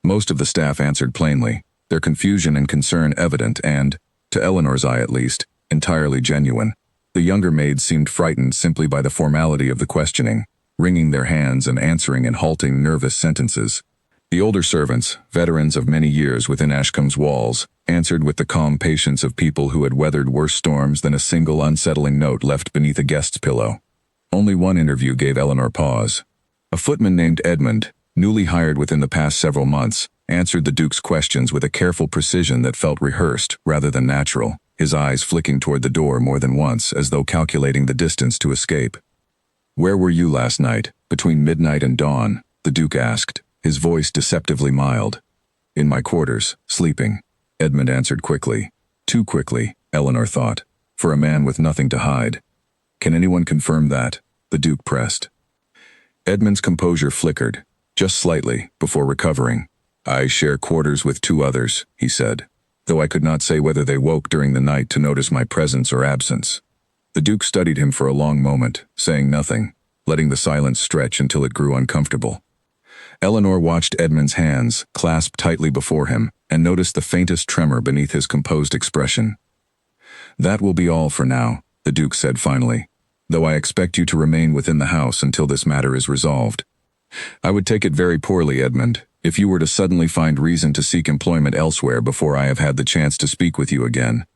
A: Most of the staff answered plainly, their confusion and concern evident and, to Eleanor's eye at least, entirely genuine. The younger maids seemed frightened simply by the formality of the questioning, wringing their hands and answering in halting, nervous sentences. The older servants, veterans of many years within Ashcombe's walls, answered with the calm patience of people who had weathered worse storms than a single unsettling note left beneath a guest's pillow. Only one interview gave Eleanor pause. A footman named Edmund, newly hired within the past several months, answered the Duke's questions with a careful precision that felt rehearsed rather than natural, his eyes flicking toward the door more than once as though calculating the distance to escape. "Where were you last night, between midnight and dawn?" the Duke asked, his voice deceptively mild. "In my quarters, sleeping," Edmund answered quickly. Too quickly, Eleanor thought, for a man with nothing to hide. "Can anyone confirm that?" the Duke pressed. Edmund's composure flickered, just slightly, before recovering. "I share quarters with 2 others," he said, though I could not say whether they woke during the night to notice my presence or absence. The Duke studied him for a long moment, saying nothing, letting the silence stretch until it grew uncomfortable. Eleanor watched Edmund's hands, clasped tightly before him, and noticed the faintest tremor beneath his composed expression. That will be all for now, the Duke said finally, though I expect you to remain within the house until this matter is resolved. I would take it very poorly, Edmund, if you were to suddenly find reason to seek employment elsewhere before I have had the chance to speak with you again.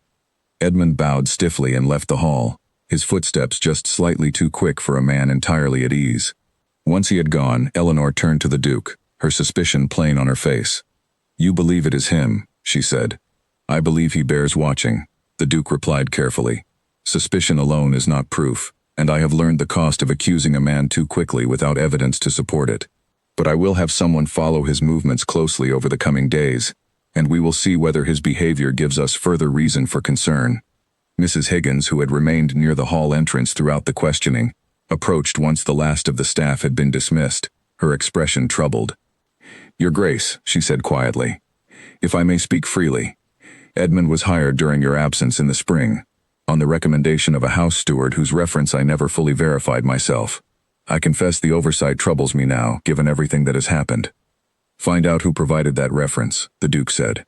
A: Edmund bowed stiffly and left the hall, his footsteps just slightly too quick for a man entirely at ease. Once he had gone, Eleanor turned to the Duke, her suspicion plain on her face. You believe it is him, she said. I believe he bears watching, the Duke replied carefully. Suspicion alone is not proof, and I have learned the cost of accusing a man too quickly without evidence to support it. But I will have someone follow his movements closely over the coming days, and we will see whether his behavior gives us further reason for concern. Mrs. Higgins, who had remained near the hall entrance throughout the questioning, approached once the last of the staff had been dismissed, her expression troubled. Your Grace, she said quietly, if I may speak freely, Edmund was hired during your absence in the spring, on the recommendation of a house steward whose reference I never fully verified myself. I confess the oversight troubles me now, given everything that has happened. Find out who provided that reference, the Duke said,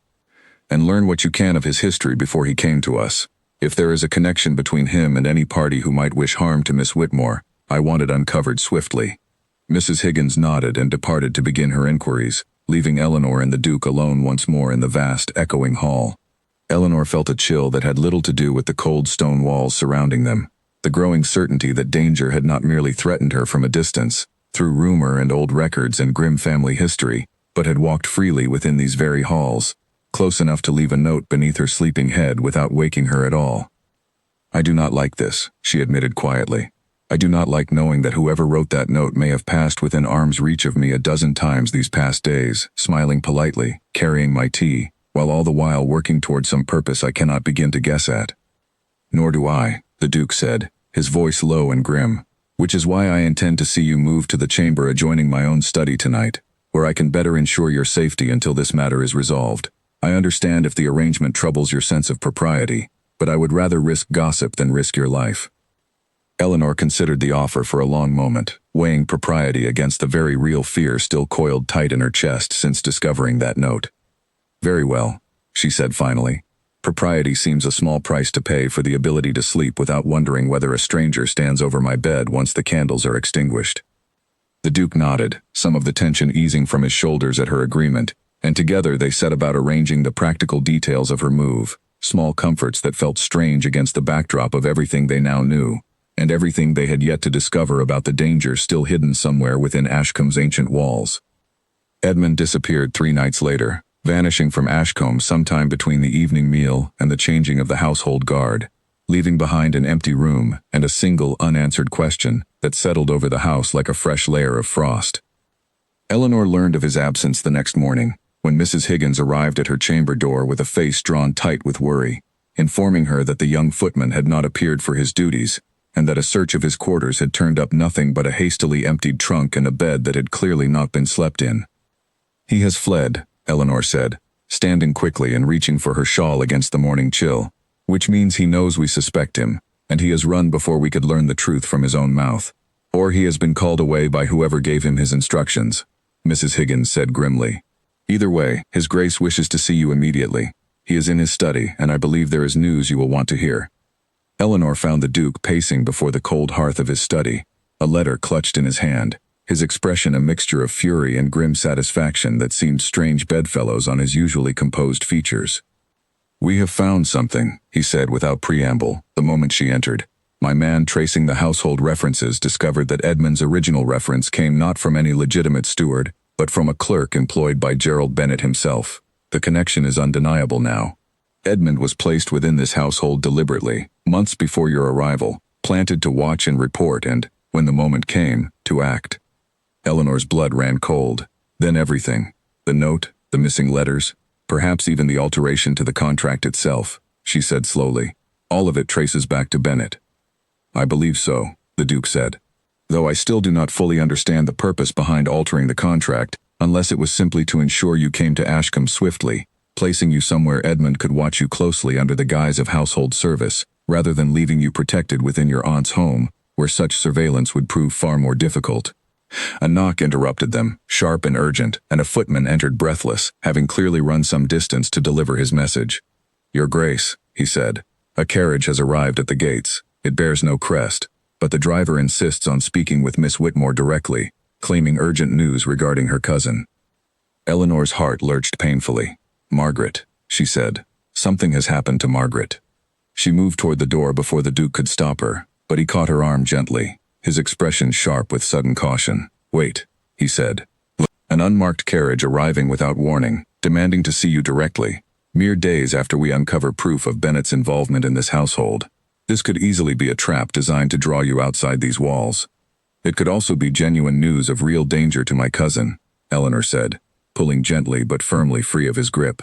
A: and learn what you can of his history before he came to us. If there is a connection between him and any party who might wish harm to Miss Whitmore, I want it uncovered swiftly. Mrs. Higgins nodded and departed to begin her inquiries, leaving Eleanor and the Duke alone once more in the vast, echoing hall. Eleanor felt a chill that had little to do with the cold stone walls surrounding them, the growing certainty that danger had not merely threatened her from a distance, through rumor and old records and grim family history, but had walked freely within these very halls, close enough to leave a note beneath her sleeping head without waking her at all. I do not like this, she admitted quietly. I do not like knowing that whoever wrote that note may have passed within arm's reach of me a dozen times these past days, smiling politely, carrying my tea, while all the while working toward some purpose I cannot begin to guess at. Nor do I, the Duke said, his voice low and grim, which is why I intend to see you move to the chamber adjoining my own study tonight, where I can better ensure your safety until this matter is resolved. I understand if the arrangement troubles your sense of propriety, but I would rather risk gossip than risk your life. Eleanor considered the offer for a long moment, weighing propriety against the very real fear still coiled tight in her chest since discovering that note. Very well, she said finally. Propriety seems a small price to pay for the ability to sleep without wondering whether a stranger stands over my bed once the candles are extinguished. The Duke nodded, some of the tension easing from his shoulders at her agreement, and together they set about arranging the practical details of her move, small comforts that felt strange against the backdrop of everything they now knew, and everything they had yet to discover about the danger still hidden somewhere within Ashcomb's ancient walls. Edmund disappeared 3 nights later, vanishing from Ashcombe sometime between the evening meal and the changing of the household guard, leaving behind an empty room and a single unanswered question that settled over the house like a fresh layer of frost. Eleanor learned of his absence the next morning, when Mrs. Higgins arrived at her chamber door with a face drawn tight with worry, informing her that the young footman had not appeared for his duties, and that a search of his quarters had turned up nothing but a hastily emptied trunk and a bed that had clearly not been slept in. He has fled, Eleanor said, standing quickly and reaching for her shawl against the morning chill, which means he knows we suspect him, and he has run before we could learn the truth from his own mouth. Or he has been called away by whoever gave him his instructions, Mrs. Higgins said grimly. Either way, His Grace wishes to see you immediately. He is in his study, and I believe there is news you will want to hear. Eleanor found the Duke pacing before the cold hearth of his study, a letter clutched in his hand, his expression a mixture of fury and grim satisfaction that seemed strange bedfellows on his usually composed features. We have found something, he said without preamble, the moment she entered. My man tracing the household references discovered that Edmund's original reference came not from any legitimate steward, but from a clerk employed by Gerald Bennett himself. The connection is undeniable now. Edmund was placed within this household deliberately, months before your arrival, planted to watch and report and, when the moment came, to act. Eleanor's blood ran cold. Then everything. The note, the missing letters, perhaps even the alteration to the contract itself, she said slowly. All of it traces back to Bennett. I believe so, the Duke said. Though I still do not fully understand the purpose behind altering the contract, unless it was simply to ensure you came to Ashcombe swiftly, placing you somewhere Edmund could watch you closely under the guise of household service, rather than leaving you protected within your aunt's home, where such surveillance would prove far more difficult. A knock interrupted them, sharp and urgent, and a footman entered breathless, having clearly run some distance to deliver his message. Your Grace, he said. A carriage has arrived at the gates. It bears no crest, but the driver insists on speaking with Miss Whitmore directly, claiming urgent news regarding her cousin. Eleanor's heart lurched painfully. "Margaret," she said. "Something has happened to Margaret." She moved toward the door before the Duke could stop her, but he caught her arm gently, his expression sharp with sudden caution. "Wait," he said. "An unmarked carriage arriving without warning, demanding to see you directly, mere days after we uncover proof of Bennett's involvement in this household. This could easily be a trap designed to draw you outside these walls. It could also be genuine news of real danger to my cousin," Eleanor said, pulling gently but firmly free of his grip.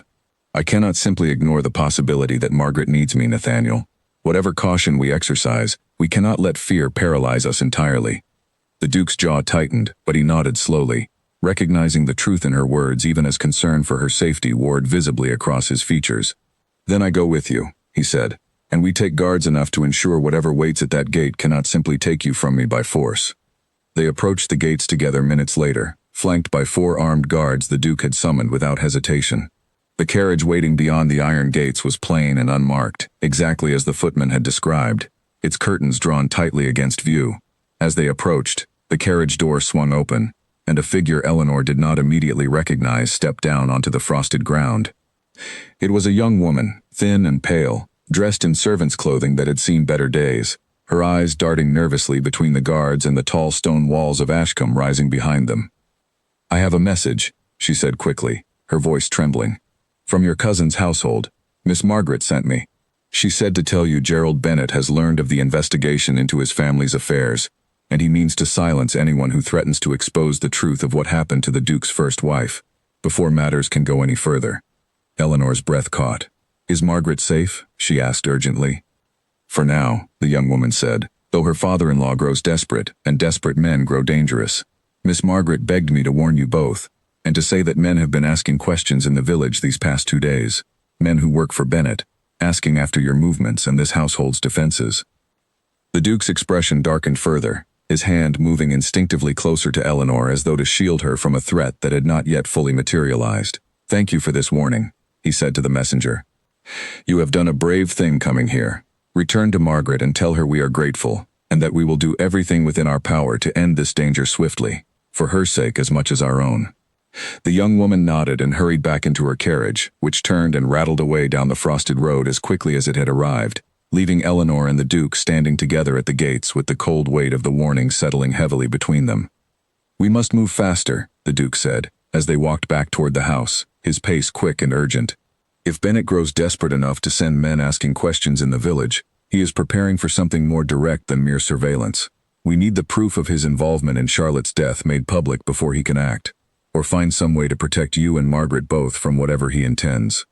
A: "I cannot simply ignore the possibility that Margaret needs me, Nathaniel. Whatever caution we exercise, we cannot let fear paralyze us entirely." The Duke's jaw tightened, but he nodded slowly, recognizing the truth in her words even as concern for her safety warred visibly across his features. "Then I go with you," he said, "and we take guards enough to ensure whatever waits at that gate cannot simply take you from me by force." They approached the gates together minutes later, flanked by 4 armed guards the Duke had summoned without hesitation. The carriage waiting beyond the iron gates was plain and unmarked, exactly as the footman had described, its curtains drawn tightly against view. As they approached, the carriage door swung open, and a figure Eleanor did not immediately recognize stepped down onto the frosted ground. It was a young woman, thin and pale, dressed in servant's clothing that had seen better days, her eyes darting nervously between the guards and the tall stone walls of Ashcombe rising behind them. "I have a message," she said quickly, her voice trembling. "From your cousin's household. Miss Margaret sent me. She said to tell you Gerald Bennett has learned of the investigation into his family's affairs, and he means to silence anyone who threatens to expose the truth of what happened to the Duke's first wife, before matters can go any further." Eleanor's breath caught. "Is Margaret safe?" she asked urgently. "For now," the young woman said, "though her father-in-law grows desperate, and desperate men grow dangerous. Miss Margaret begged me to warn you both, and to say that men have been asking questions in the village these past 2 days. Men who work for Bennett, asking after your movements and this household's defenses." The Duke's expression darkened further, his hand moving instinctively closer to Eleanor as though to shield her from a threat that had not yet fully materialized. "Thank you for this warning," he said to the messenger. "You have done a brave thing coming here. Return to Margaret and tell her we are grateful, and that we will do everything within our power to end this danger swiftly, for her sake as much as our own." The young woman nodded and hurried back into her carriage, which turned and rattled away down the frosted road as quickly as it had arrived, leaving Eleanor and the Duke standing together at the gates with the cold weight of the warning settling heavily between them. "We must move faster," the Duke said, as they walked back toward the house, his pace quick and urgent. "If Bennett grows desperate enough to send men asking questions in the village, he is preparing for something more direct than mere surveillance. We need the proof of his involvement in Charlotte's death made public before he can act, or find some way to protect you and Margaret both from whatever he intends."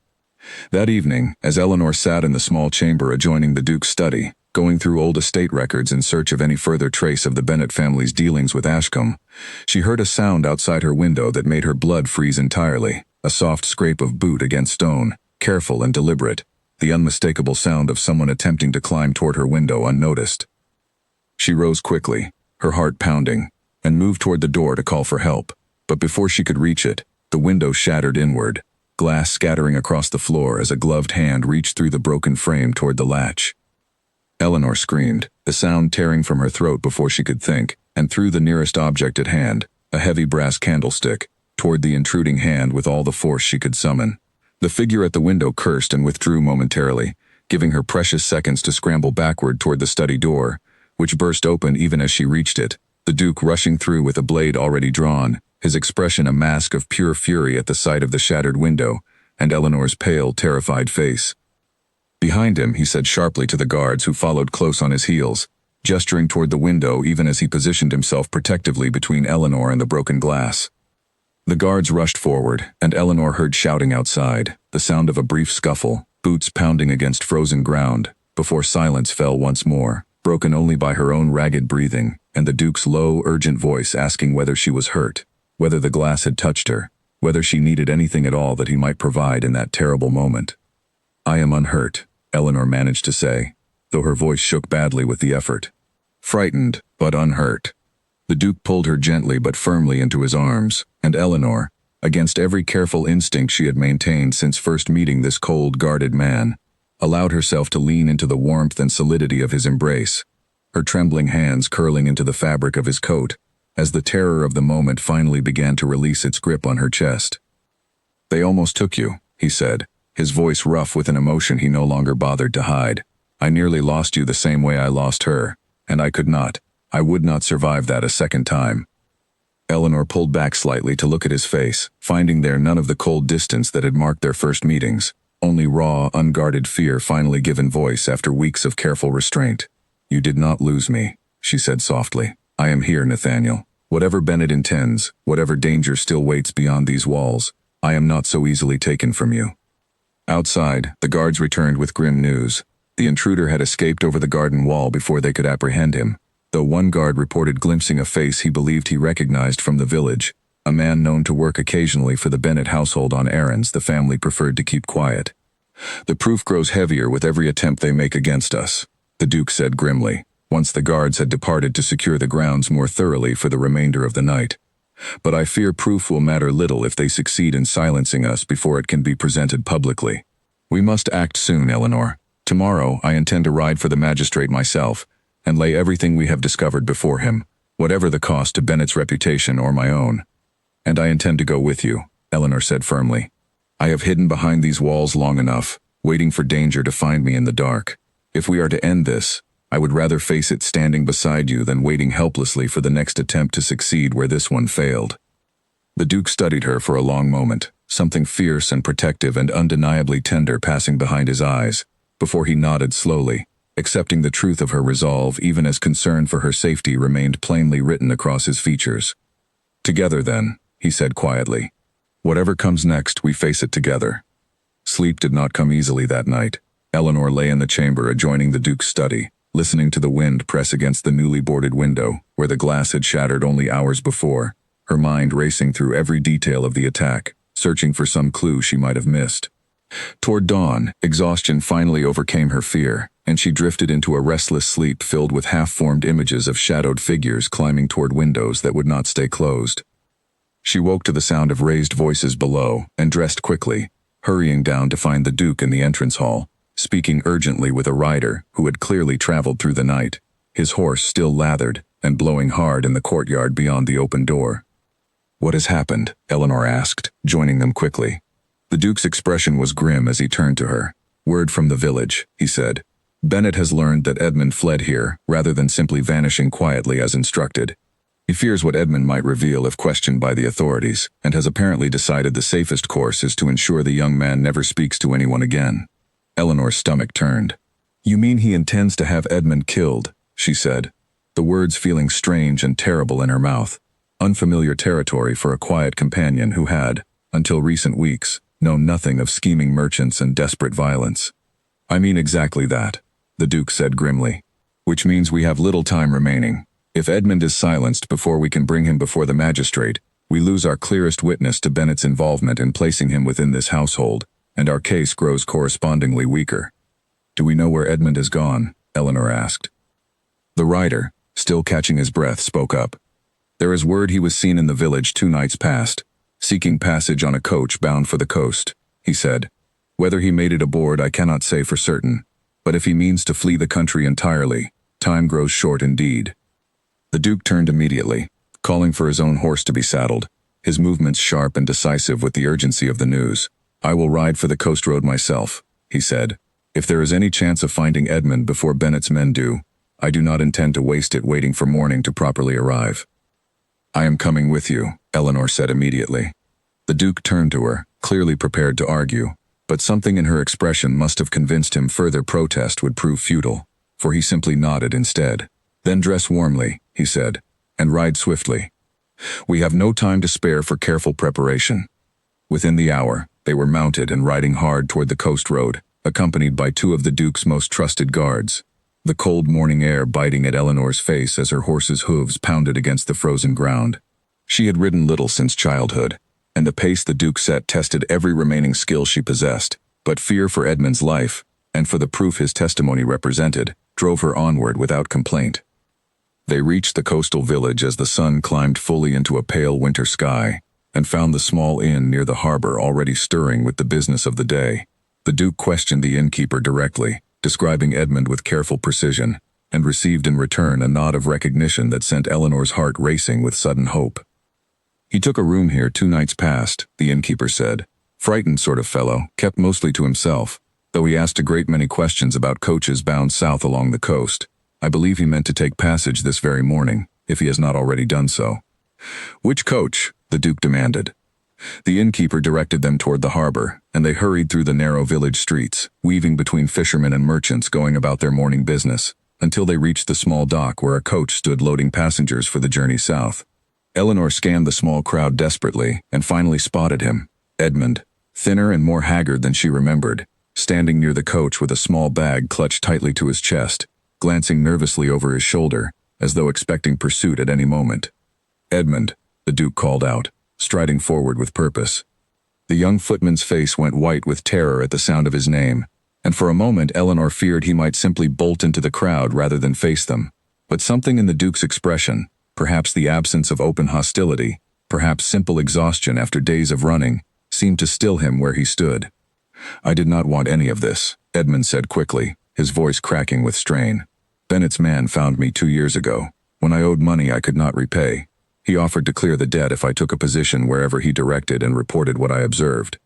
A: That evening, as Eleanor sat in the small chamber adjoining the Duke's study, going through old estate records in search of any further trace of the Bennett family's dealings with Ashcombe, she heard a sound outside her window that made her blood freeze entirely, a soft scrape of boot against stone, careful and deliberate, the unmistakable sound of someone attempting to climb toward her window unnoticed. She rose quickly, her heart pounding, and moved toward the door to call for help, but before she could reach it, the window shattered inward, glass scattering across the floor as a gloved hand reached through the broken frame toward the latch. Eleanor screamed, the sound tearing from her throat before she could think, and threw the nearest object at hand, a heavy brass candlestick, toward the intruding hand with all the force she could summon. The figure at the window cursed and withdrew momentarily, giving her precious seconds to scramble backward toward the study door, which burst open even as she reached it, the Duke rushing through with a blade already drawn, his expression a mask of pure fury at the sight of the shattered window, and Eleanor's pale, terrified face. Behind him, he said sharply to the guards who followed close on his heels, gesturing toward the window even as he positioned himself protectively between Eleanor and the broken glass. The guards rushed forward, and Eleanor heard shouting outside, the sound of a brief scuffle, boots pounding against frozen ground, before silence fell once more, broken only by her own ragged breathing, and the Duke's low, urgent voice asking whether she was hurt, whether the glass had touched her, whether she needed anything at all that he might provide in that terrible moment. "I am unhurt," Eleanor managed to say, though her voice shook badly with the effort. "Frightened, but unhurt." The Duke pulled her gently but firmly into his arms, and Eleanor, against every careful instinct she had maintained since first meeting this cold, guarded man, allowed herself to lean into the warmth and solidity of his embrace, her trembling hands curling into the fabric of his coat, as the terror of the moment finally began to release its grip on her chest. "They almost took you," he said, his voice rough with an emotion he no longer bothered to hide. "I nearly lost you the same way I lost her, and I would not survive that a second time." Eleanor pulled back slightly to look at his face, finding there none of the cold distance that had marked their first meetings, only raw, unguarded fear finally given voice after weeks of careful restraint. "You did not lose me," she said softly. "I am here, Nathaniel. Whatever Bennett intends, whatever danger still waits beyond these walls, I am not so easily taken from you." Outside, the guards returned with grim news. The intruder had escaped over the garden wall before they could apprehend him, though one guard reported glimpsing a face he believed he recognized from the village, a man known to work occasionally for the Bennett household on errands the family preferred to keep quiet. "The proof grows heavier with every attempt they make against us," the Duke said grimly, once the guards had departed to secure the grounds more thoroughly for the remainder of the night. "But I fear proof will matter little if they succeed in silencing us before it can be presented publicly. We must act soon, Eleanor. Tomorrow I intend to ride for the magistrate myself and lay everything we have discovered before him, whatever the cost to Bennett's reputation or my own." "And I intend to go with you," Eleanor said firmly. "I have hidden behind these walls long enough, waiting for danger to find me in the dark. If we are to end this, I would rather face it standing beside you than waiting helplessly for the next attempt to succeed where this one failed." The Duke studied her for a long moment, something fierce and protective and undeniably tender passing behind his eyes, before he nodded slowly, accepting the truth of her resolve even as concern for her safety remained plainly written across his features. "Together then," he said quietly. "Whatever comes next, we face it together." Sleep did not come easily that night. Eleanor lay in the chamber adjoining the Duke's study, listening to the wind press against the newly boarded window, where the glass had shattered only hours before, her mind racing through every detail of the attack, searching for some clue she might have missed. Toward dawn, exhaustion finally overcame her fear, and she drifted into a restless sleep filled with half-formed images of shadowed figures climbing toward windows that would not stay closed. She woke to the sound of raised voices below and dressed quickly, hurrying down to find the Duke in the entrance hall, speaking urgently with a rider who had clearly traveled through the night, his horse still lathered and blowing hard in the courtyard beyond the open door. "What has happened?" Eleanor asked, joining them quickly. The Duke's expression was grim as he turned to her. "Word from the village," he said. "Bennett has learned that Edmund fled here, rather than simply vanishing quietly as instructed. He fears what Edmund might reveal if questioned by the authorities, and has apparently decided the safest course is to ensure the young man never speaks to anyone again." Eleanor's stomach turned. "You mean he intends to have Edmund killed?" she said, the words feeling strange and terrible in her mouth. Unfamiliar territory for a quiet companion who had, until recent weeks, known nothing of scheming merchants and desperate violence. "I mean exactly that," the Duke said grimly. "Which means we have little time remaining. If Edmund is silenced before we can bring him before the magistrate, we lose our clearest witness to Bennett's involvement in placing him within this household, and our case grows correspondingly weaker." "Do we know where Edmund has gone?" Eleanor asked. The rider, still catching his breath, spoke up. "There is word he was seen in the village 2 nights past, seeking passage on a coach bound for the coast," he said. "Whether he made it aboard I cannot say for certain, but if he means to flee the country entirely, time grows short indeed." The Duke turned immediately, calling for his own horse to be saddled, his movements sharp and decisive with the urgency of the news. "I will ride for the coast road myself," he said. "If there is any chance of finding Edmund before Bennett's men do, I do not intend to waste it waiting for morning to properly arrive." "I am coming with you," Eleanor said immediately. The Duke turned to her, clearly prepared to argue, but something in her expression must have convinced him further protest would prove futile, for he simply nodded instead. "Then dress warmly," he said, "and ride swiftly. We have no time to spare for careful preparation." Within the hour, they were mounted and riding hard toward the coast road, accompanied by 2 of the Duke's most trusted guards, the cold morning air biting at Eleanor's face as her horse's hooves pounded against the frozen ground. She had ridden little since childhood, and the pace the Duke set tested every remaining skill she possessed, but fear for Edmund's life, and for the proof his testimony represented, drove her onward without complaint. They reached the coastal village as the sun climbed fully into a pale winter sky, and found the small inn near the harbor already stirring with the business of the day. The Duke questioned the innkeeper directly, describing Edmund with careful precision, and received in return a nod of recognition that sent Eleanor's heart racing with sudden hope. "He took a room here 2 nights past," the innkeeper said. "Frightened sort of fellow, kept mostly to himself, though he asked a great many questions about coaches bound south along the coast. I believe he meant to take passage this very morning, if he has not already done so." "Which coach?" the Duke demanded. The innkeeper directed them toward the harbor, and they hurried through the narrow village streets, weaving between fishermen and merchants going about their morning business, until they reached the small dock where a coach stood loading passengers for the journey south. Eleanor scanned the small crowd desperately and finally spotted him, Edmund, thinner and more haggard than she remembered, standing near the coach with a small bag clutched tightly to his chest, glancing nervously over his shoulder, as though expecting pursuit at any moment. "Edmund," the Duke called out, striding forward with purpose. The young footman's face went white with terror at the sound of his name, and for a moment Eleanor feared he might simply bolt into the crowd rather than face them. But something in the Duke's expression, perhaps the absence of open hostility, perhaps simple exhaustion after days of running, seemed to still him where he stood. "I did not want any of this," Edmund said quickly, his voice cracking with strain. "Bennett's man found me 2 years ago, when I owed money I could not repay. He offered to clear the debt if I took a position wherever he directed and reported what I observed.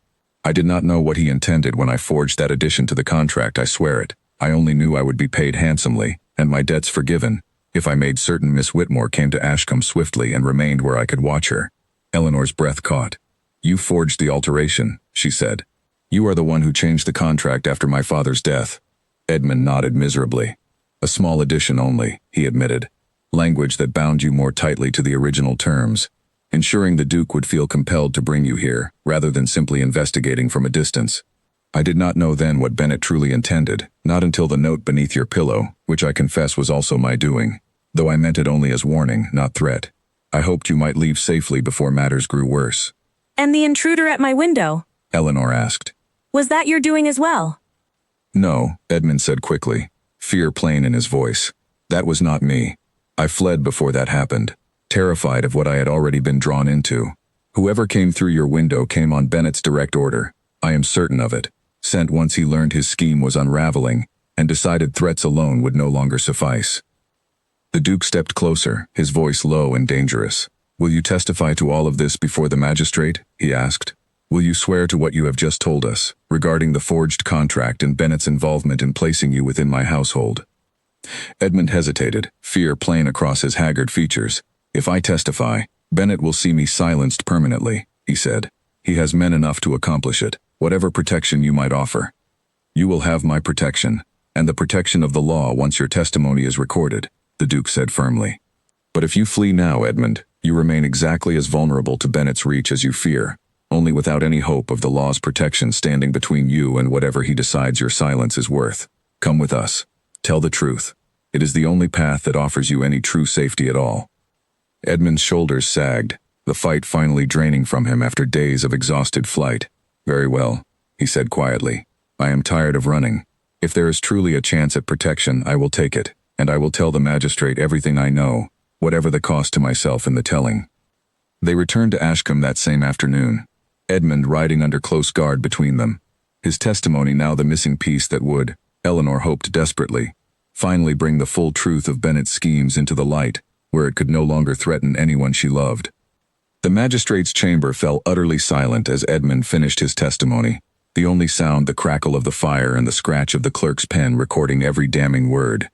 A: I did not know what he intended when I forged that addition to the contract, I swear it. I only knew I would be paid handsomely, and my debts forgiven, if I made certain Miss Whitmore came to Ashcombe swiftly and remained where I could watch her." Eleanor's breath caught. "You forged the alteration," she said. "You are the one who changed the contract after my father's death." Edmund nodded miserably. "A small addition only," he admitted. "Language that bound you more tightly to the original terms, ensuring the Duke would feel compelled to bring you here, rather than simply investigating from a distance. I did not know then what Bennett truly intended, not until the note beneath your pillow, which I confess was also my doing, though I meant it only as warning, not threat. I hoped you might leave safely before matters grew worse."
B: "And the intruder at my window?"
A: Eleanor asked.
B: "Was that your doing as well?"
A: "No," Edmund said quickly, fear plain in his voice. "That was not me. I fled before that happened, terrified of what I had already been drawn into. Whoever came through your window came on Bennett's direct order. I am certain of it, sent once he learned his scheme was unraveling, and decided threats alone would no longer suffice." The Duke stepped closer, his voice low and dangerous. "Will you testify to all of this before the magistrate?" he asked. "Will you swear to what you have just told us, regarding the forged contract and Bennett's involvement in placing you within my household?" Edmund hesitated, fear plain across his haggard features. "If I testify, Bennett will see me silenced permanently," he said. "He has men enough to accomplish it, whatever protection you might offer." "You will have my protection, and the protection of the law once your testimony is recorded," the Duke said firmly. "But if you flee now, Edmund, you remain exactly as vulnerable to Bennett's reach as you fear, only without any hope of the law's protection standing between you and whatever he decides your silence is worth. Come with us. Tell the truth. It is the only path that offers you any true safety at all." Edmund's shoulders sagged, the fight finally draining from him after days of exhausted flight. "Very well," he said quietly. "I am tired of running. If there is truly a chance at protection, I will take it, and I will tell the magistrate everything I know, whatever the cost to myself in the telling." They returned to Ashcombe that same afternoon, Edmund riding under close guard between them. His testimony now the missing piece that would, Eleanor hoped desperately, finally bring the full truth of Bennett's schemes into the light, where it could no longer threaten anyone she loved. The magistrate's chamber fell utterly silent as Edmund finished his testimony, the only sound the crackle of the fire and the scratch of the clerk's pen recording every damning word.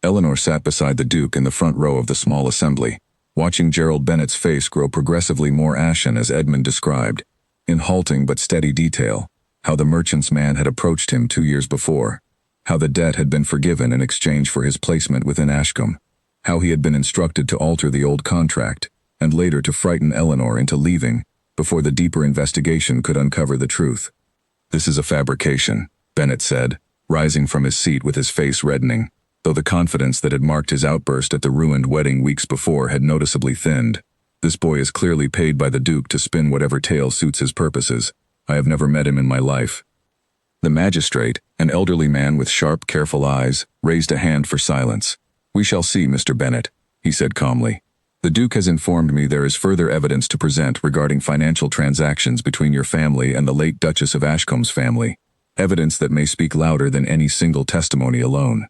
A: Eleanor sat beside the Duke in the front row of the small assembly, watching Gerald Bennett's face grow progressively more ashen as Edmund described, in halting but steady detail, how the merchant's man had approached him 2 years before, how the debt had been forgiven in exchange for his placement within Ashcombe, how he had been instructed to alter the old contract, and later to frighten Eleanor into leaving, before the deeper investigation could uncover the truth. "This is a fabrication," Bennett said, rising from his seat with his face reddening, though the confidence that had marked his outburst at the ruined wedding weeks before had noticeably thinned. "This boy is clearly paid by the Duke to spin whatever tale suits his purposes. I have never met him in my life." The magistrate, an elderly man with sharp, careful eyes, raised a hand for silence. "We shall see, Mr. Bennett," he said calmly. "The Duke has informed me there is further evidence to present regarding financial transactions between your family and the late Duchess of Ashcombe's family. evidence that may speak louder than any single testimony alone.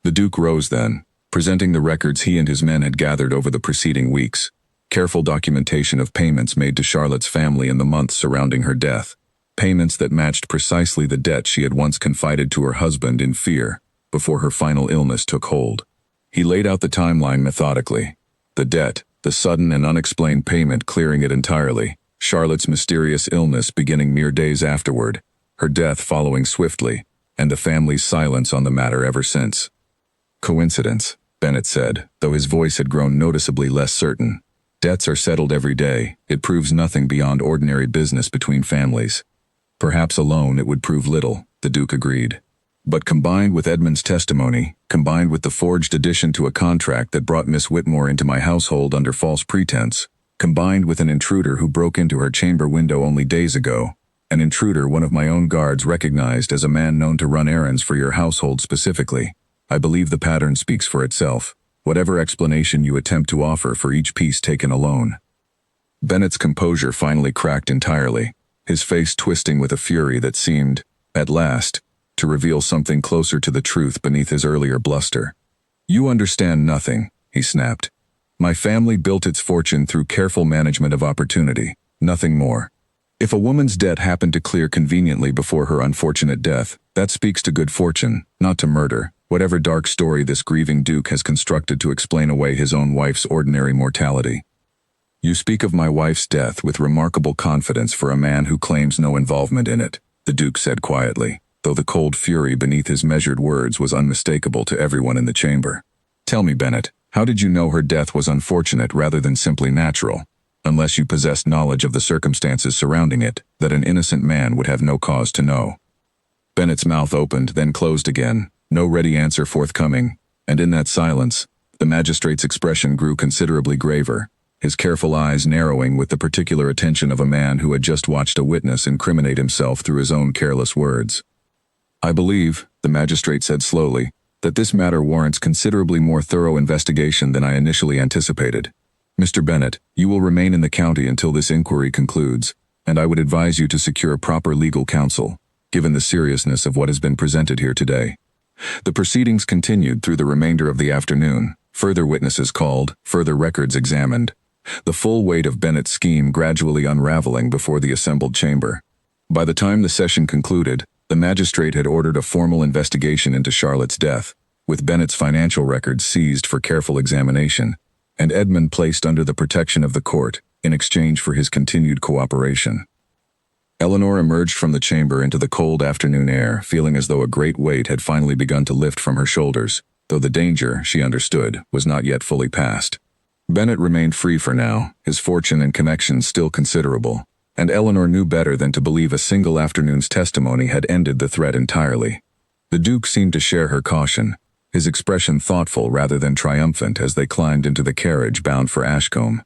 A: The Duke rose then, presenting the records he and his men had gathered over the preceding weeks, careful documentation of payments made to Charlotte's family in the months surrounding her death, payments that matched precisely the debt she had once confided to her husband in fear before her final illness took hold. He laid out the timeline methodically. The debt, the sudden and unexplained payment clearing it entirely, Charlotte's mysterious illness beginning mere days afterward, her death following swiftly, and the family's silence on the matter ever since. Coincidence, Bennett said, though his voice had grown noticeably less certain. Debts are settled every day. It proves nothing beyond ordinary business between families. Perhaps alone it would prove little, the Duke agreed. But combined with Edmund's testimony, combined with the forged addition to a contract that brought Miss Whitmore into my household under false pretense, combined with an intruder who broke into her chamber window only days ago, an intruder one of my own guards recognized as a man known to run errands for your household specifically, I believe the pattern speaks for itself, whatever explanation you attempt to offer for each piece taken alone. Bennett's composure finally cracked entirely, his face twisting with a fury that seemed, at last, to reveal something closer to the truth beneath his earlier bluster. You understand nothing, he snapped. My family built its fortune through careful management of opportunity, nothing more. If a woman's debt happened to clear conveniently before her unfortunate death, that speaks to good fortune, not to murder, whatever dark story this grieving Duke has constructed to explain away his own wife's ordinary mortality. You speak of my wife's death with remarkable confidence for a man who claims no involvement in it, the Duke said quietly, though the cold fury beneath his measured words was unmistakable to everyone in the chamber. Tell me, Bennett, how did you know her death was unfortunate rather than simply natural, unless you possessed knowledge of the circumstances surrounding it that an innocent man would have no cause to know? Bennett's mouth opened, then closed again, no ready answer forthcoming, and in that silence, the magistrate's expression grew considerably graver, his careful eyes narrowing with the particular attention of a man who had just watched a witness incriminate himself through his own careless words. I believe, the magistrate said slowly, that this matter warrants considerably more thorough investigation than I initially anticipated. Mr. Bennett, you will remain in the county until this inquiry concludes, and I would advise you to secure proper legal counsel, given the seriousness of what has been presented here today. The proceedings continued through the remainder of the afternoon, further witnesses called, further records examined, the full weight of Bennett's scheme gradually unraveling before the assembled chamber. By the time the session concluded, the magistrate had ordered a formal investigation into Charlotte's death, with Bennett's financial records seized for careful examination, and Edmund placed under the protection of the court in exchange for his continued cooperation. Eleanor emerged from the chamber into the cold afternoon air, feeling as though a great weight had finally begun to lift from her shoulders, though the danger, she understood, was not yet fully past. Bennett remained free for now, his fortune and connections still considerable, and Eleanor knew better than to believe a single afternoon's testimony had ended the threat entirely. The Duke seemed to share her caution, his expression thoughtful rather than triumphant as they climbed into the carriage bound for Ashcombe.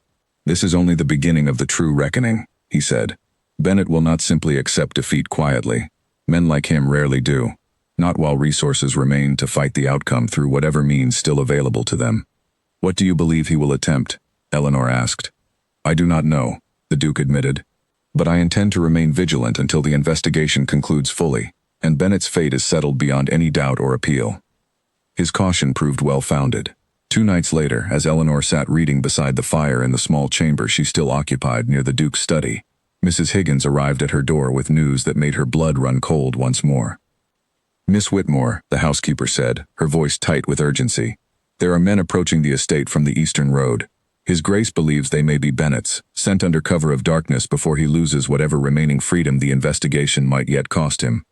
A: This is only the beginning of the true reckoning, he said. Bennett will not simply accept defeat quietly. Men like him rarely do, not while resources remain to fight the outcome through whatever means still available to them. What do you believe he will attempt? Eleanor asked. I do not know, the Duke admitted. But I intend to remain vigilant until the investigation concludes fully, and Bennett's fate is settled beyond any doubt or appeal. His caution proved well-founded. 2 nights later, as Eleanor sat reading beside the fire in the small chamber she still occupied near the Duke's study, Mrs. Higgins arrived at her door with news that made her blood run cold once more. Miss Whitmore, the housekeeper said, her voice tight with urgency. There are men approaching the estate from the eastern road. His Grace believes they may be Bennett's, sent under cover of darkness before he loses whatever remaining freedom the investigation might yet cost him.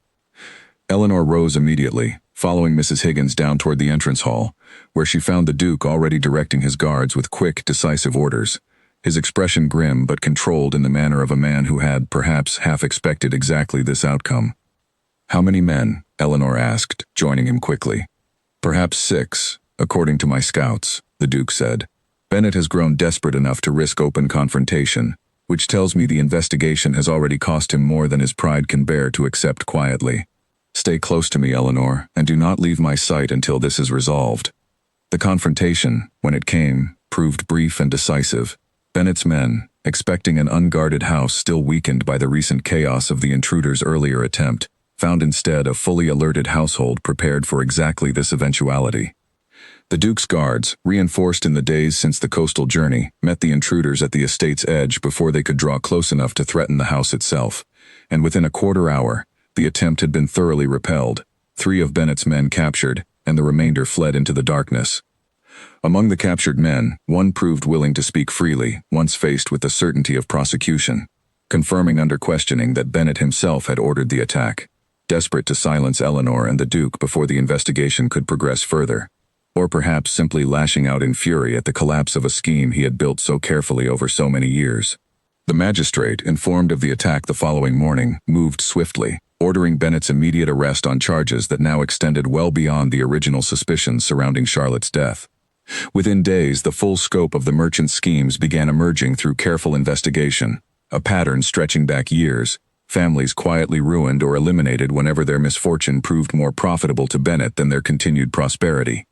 A: Eleanor rose immediately, following Mrs. Higgins down toward the entrance hall, where she found the Duke already directing his guards with quick, decisive orders, his expression grim but controlled in the manner of a man who had, perhaps, half expected exactly this outcome. How many men? Eleanor asked, joining him quickly. Perhaps 6, according to my scouts, the Duke said. Bennett has grown desperate enough to risk open confrontation, which tells me the investigation has already cost him more than his pride can bear to accept quietly. Stay close to me, Eleanor, and do not leave my sight until this is resolved. The confrontation, when it came, proved brief and decisive. Bennett's men, expecting an unguarded house still weakened by the recent chaos of the intruder's earlier attempt, found instead a fully alerted household prepared for exactly this eventuality. The Duke's guards, reinforced in the days since the coastal journey, met the intruders at the estate's edge before they could draw close enough to threaten the house itself, and within a quarter hour, the attempt had been thoroughly repelled, 3 of Bennett's men captured, and the remainder fled into the darkness. Among the captured men, one proved willing to speak freely, once faced with the certainty of prosecution, confirming under questioning that Bennett himself had ordered the attack, desperate to silence Eleanor and the Duke before the investigation could progress further, or perhaps simply lashing out in fury at the collapse of a scheme he had built so carefully over so many years. The magistrate, informed of the attack the following morning, moved swiftly, ordering Bennett's immediate arrest on charges that now extended well beyond the original suspicions surrounding Charlotte's death. Within days, the full scope of the merchant's schemes began emerging through careful investigation, a pattern stretching back years, families quietly ruined or eliminated whenever their misfortune proved more profitable to Bennett than their continued prosperity.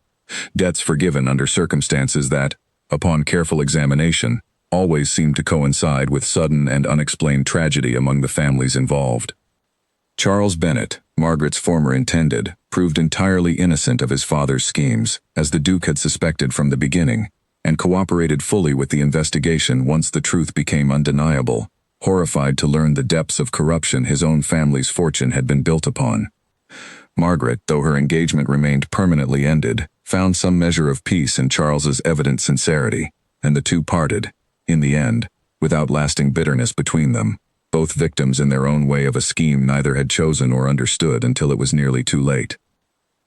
A: Debts forgiven under circumstances that, upon careful examination, always seemed to coincide with sudden and unexplained tragedy among the families involved. Charles Bennett, Margaret's former intended, proved entirely innocent of his father's schemes, as the Duke had suspected from the beginning, and cooperated fully with the investigation once the truth became undeniable, horrified to learn the depths of corruption his own family's fortune had been built upon. Margaret, though her engagement remained permanently ended, found some measure of peace in Charles's evident sincerity, and the two parted, in the end, without lasting bitterness between them, both victims in their own way of a scheme neither had chosen or understood until it was nearly too late.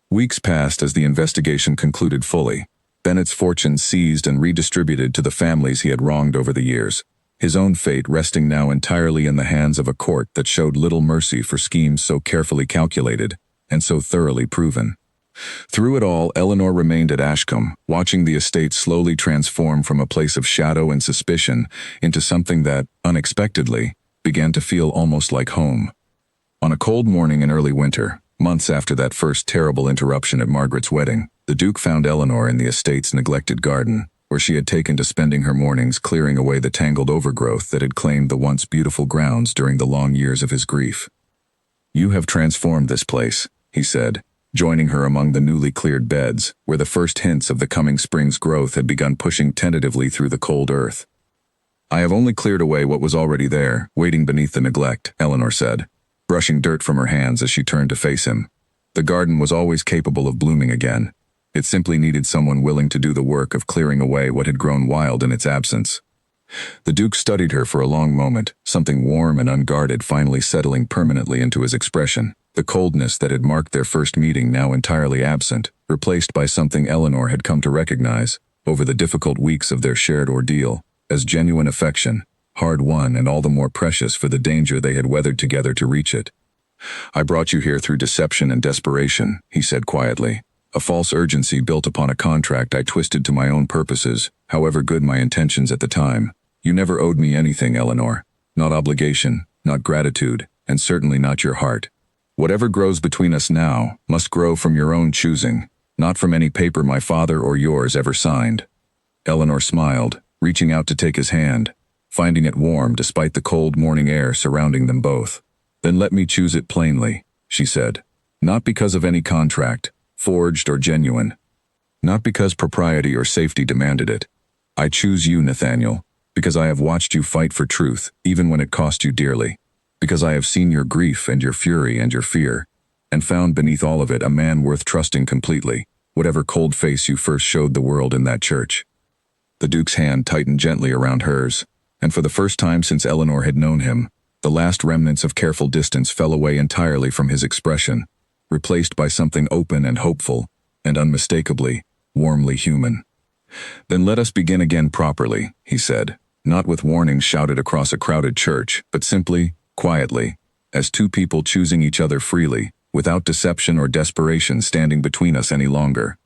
A: Weeks passed as the investigation concluded fully, Bennett's fortune seized and redistributed to the families he had wronged over the years, his own fate resting now entirely in the hands of a court that showed little mercy for schemes so carefully calculated and so thoroughly proven. Through it all, Eleanor remained at Ashcombe, watching the estate slowly transform from a place of shadow and suspicion into something that, unexpectedly, began to feel almost like home. On a cold morning in early winter, months after that first terrible interruption at Margaret's wedding, the Duke found Eleanor in the estate's neglected garden, where she had taken to spending her mornings clearing away the tangled overgrowth that had claimed the once beautiful grounds during the long years of his grief. "You have transformed this place," he said, joining her among the newly cleared beds, where the first hints of the coming spring's growth had begun pushing tentatively through the cold earth. "I have only cleared away what was already there, waiting beneath the neglect," Eleanor said, brushing dirt from her hands as she turned to face him. The garden was always capable of blooming again. It simply needed someone willing to do the work of clearing away what had grown wild in its absence. The Duke studied her for a long moment, something warm and unguarded finally settling permanently into his expression. The coldness that had marked their first meeting now entirely absent, replaced by something Eleanor had come to recognize, over the difficult weeks of their shared ordeal, as genuine affection, hard-won and all the more precious for the danger they had weathered together to reach it. "I brought you here through deception and desperation," he said quietly, "a false urgency built upon a contract I twisted to my own purposes, however good my intentions at the time. You never owed me anything, Eleanor. Not obligation, not gratitude, and certainly not your heart. Whatever grows between us now must grow from your own choosing, not from any paper my father or yours ever signed." Eleanor smiled, reaching out to take his hand, finding it warm despite the cold morning air surrounding them both. "Then let me choose it plainly," she said. "Not because of any contract, forged or genuine. Not because propriety or safety demanded it. I choose you, Nathaniel, because I have watched you fight for truth, even when it cost you dearly. Because I have seen your grief and your fury and your fear, and found beneath all of it a man worth trusting completely, whatever cold face you first showed the world in that church." The Duke's hand tightened gently around hers, and for the first time since Eleanor had known him, the last remnants of careful distance fell away entirely from his expression, replaced by something open and hopeful, and unmistakably, warmly human. "Then let us begin again properly," he said, not with warnings shouted across a crowded church, but simply, quietly, as two people choosing each other freely, without deception or desperation standing between us any longer.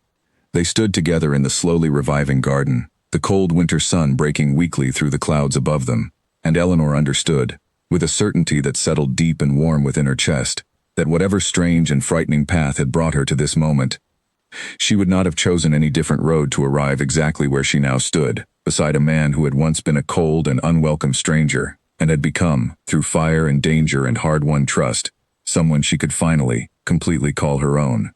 A: They stood together in the slowly reviving garden, the cold winter sun breaking weakly through the clouds above them, and Eleanor understood, with a certainty that settled deep and warm within her chest, that whatever strange and frightening path had brought her to this moment, she would not have chosen any different road to arrive exactly where she now stood, beside a man who had once been a cold and unwelcome stranger, and had become, through fire and danger and hard-won trust, someone she could finally, completely call her own.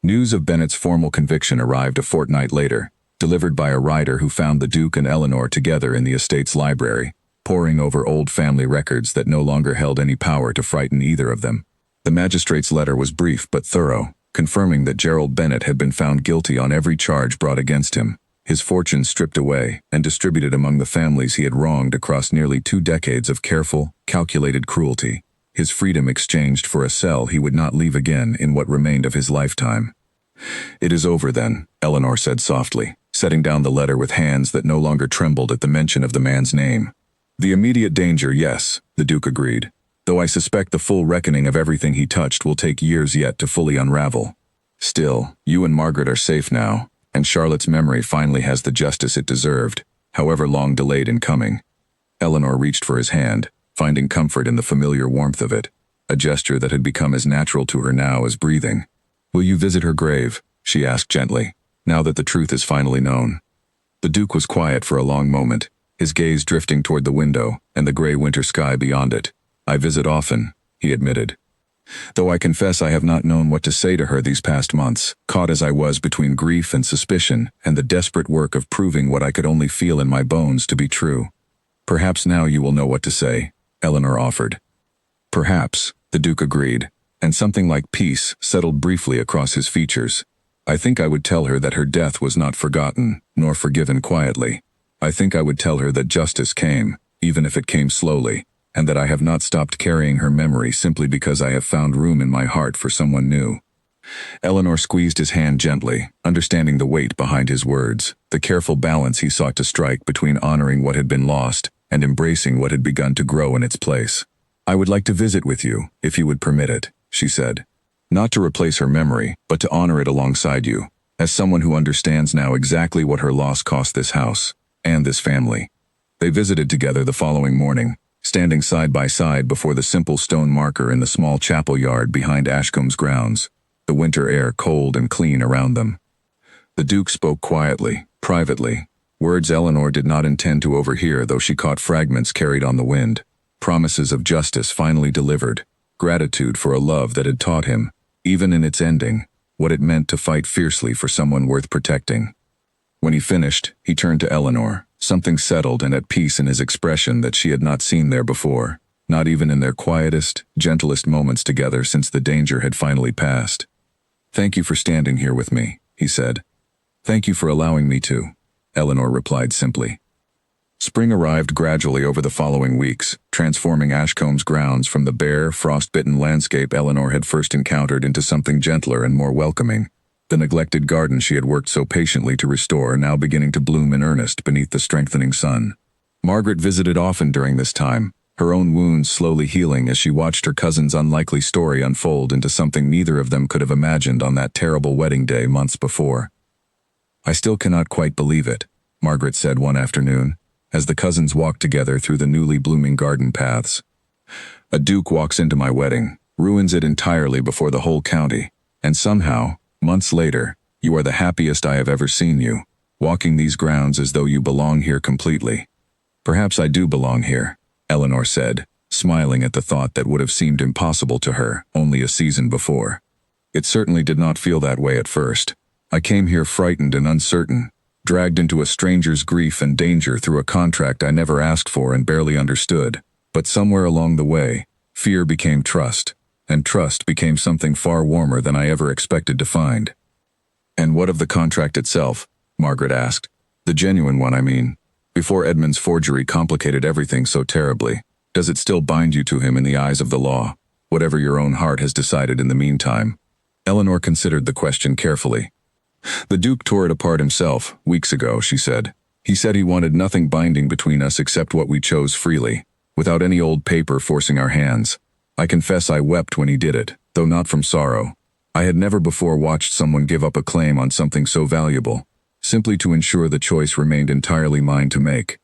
A: News of Bennett's formal conviction arrived a fortnight later, delivered by a rider who found the Duke and Eleanor together in the estate's library, poring over old family records that no longer held any power to frighten either of them. The magistrate's letter was brief but thorough, confirming that Gerald Bennett had been found guilty on every charge brought against him, his fortune stripped away and distributed among the families he had wronged across nearly 2 decades of careful, calculated cruelty, his freedom exchanged for a cell he would not leave again in what remained of his lifetime. "It is over then," Eleanor said softly, setting down the letter with hands that no longer trembled at the mention of the man's name. "The immediate danger, yes," the Duke agreed, "though I suspect the full reckoning of everything he touched will take years yet to fully unravel. Still, you and Margaret are safe now, and Charlotte's memory finally has the justice it deserved, however long delayed in coming." Eleanor reached for his hand, finding comfort in the familiar warmth of it, a gesture that had become as natural to her now as breathing. "Will you visit her grave?" she asked gently, "now that the truth is finally known?" The Duke was quiet for a long moment, his gaze drifting toward the window and the gray winter sky beyond it. "I visit often," he admitted. "Though I confess I have not known what to say to her these past months, caught as I was between grief and suspicion and the desperate work of proving what I could only feel in my bones to be true." "Perhaps now you will know what to say," Eleanor offered. "Perhaps," the Duke agreed, and something like peace settled briefly across his features. "I think I would tell her that her death was not forgotten, nor forgiven quietly. I think I would tell her that justice came, even if it came slowly, and that I have not stopped carrying her memory simply because I have found room in my heart for someone new." Eleanor squeezed his hand gently, understanding the weight behind his words, the careful balance he sought to strike between honoring what had been lost and embracing what had begun to grow in its place. "I would like to visit with you, if you would permit it," she said. "Not to replace her memory, but to honor it alongside you, as someone who understands now exactly what her loss cost this house, and this family." They visited together the following morning, standing side by side before the simple stone marker in the small chapel yard behind Ashcomb's grounds, the winter air cold and clean around them. The Duke spoke quietly, privately, words Eleanor did not intend to overhear, though she caught fragments carried on the wind, promises of justice finally delivered, gratitude for a love that had taught him, even in its ending, what it meant to fight fiercely for someone worth protecting. When he finished, he turned to Eleanor, something settled and at peace in his expression that she had not seen there before, not even in their quietest, gentlest moments together since the danger had finally passed. "Thank you for standing here with me," he said. "Thank you for allowing me to," Eleanor replied simply. Spring arrived gradually over the following weeks, transforming Ashcomb's grounds from the bare, frost-bitten landscape Eleanor had first encountered into something gentler and more welcoming. The neglected garden she had worked so patiently to restore now beginning to bloom in earnest beneath the strengthening sun. Margaret visited often during this time, her own wounds slowly healing as she watched her cousin's unlikely story unfold into something neither of them could have imagined on that terrible wedding day months before. "I still cannot quite believe it," Margaret said one afternoon, as the cousins walked together through the newly blooming garden paths. "A duke walks into my wedding, ruins it entirely before the whole county, and somehow, months later, you are the happiest I have ever seen you, walking these grounds as though you belong here completely." "Perhaps I do belong here," Eleanor said, smiling at the thought that would have seemed impossible to her only a season before. "It certainly did not feel that way at first. I came here frightened and uncertain, dragged into a stranger's grief and danger through a contract I never asked for and barely understood, but somewhere along the way, fear became trust, and trust became something far warmer than I ever expected to find." "And what of the contract itself?" Margaret asked. "The genuine one, I mean. Before Edmund's forgery complicated everything so terribly, does it still bind you to him in the eyes of the law, whatever your own heart has decided in the meantime?" Eleanor considered the question carefully. "The Duke tore it apart himself, weeks ago," she said. "He said he wanted nothing binding between us except what we chose freely, without any old paper forcing our hands. I confess I wept when he did it, though not from sorrow. I had never before watched someone give up a claim on something so valuable, simply to ensure the choice remained entirely mine to make."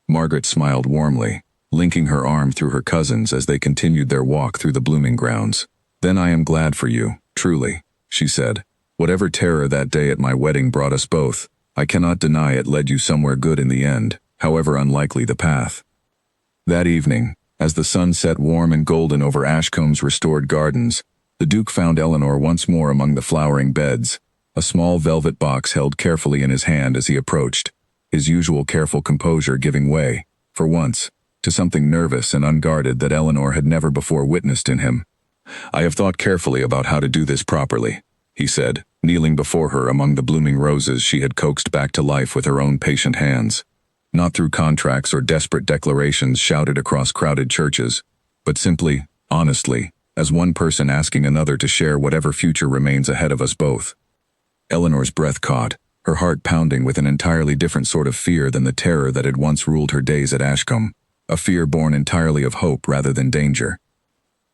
A: Margaret smiled warmly, linking her arm through her cousin's as they continued their walk through the blooming grounds. "Then I am glad for you, truly," she said. "Whatever terror that day at my wedding brought us both, I cannot deny it led you somewhere good in the end, however unlikely the path." That evening, As the sun set warm and golden over Ashcomb's restored gardens, the Duke found Eleanor once more among the flowering beds, a small velvet box held carefully in his hand as he approached, his usual careful composure giving way, for once, to something nervous and unguarded that Eleanor had never before witnessed in him. "I have thought carefully about how to do this properly," he said, kneeling before her among the blooming roses she had coaxed back to life with her own patient hands. Not through contracts or desperate declarations shouted across crowded churches, but simply, honestly, as one person asking another to share whatever future remains ahead of us both. Eleanor's breath caught, her heart pounding with an entirely different sort of fear than the terror that had once ruled her days at Ashcombe, a fear born entirely of hope rather than danger.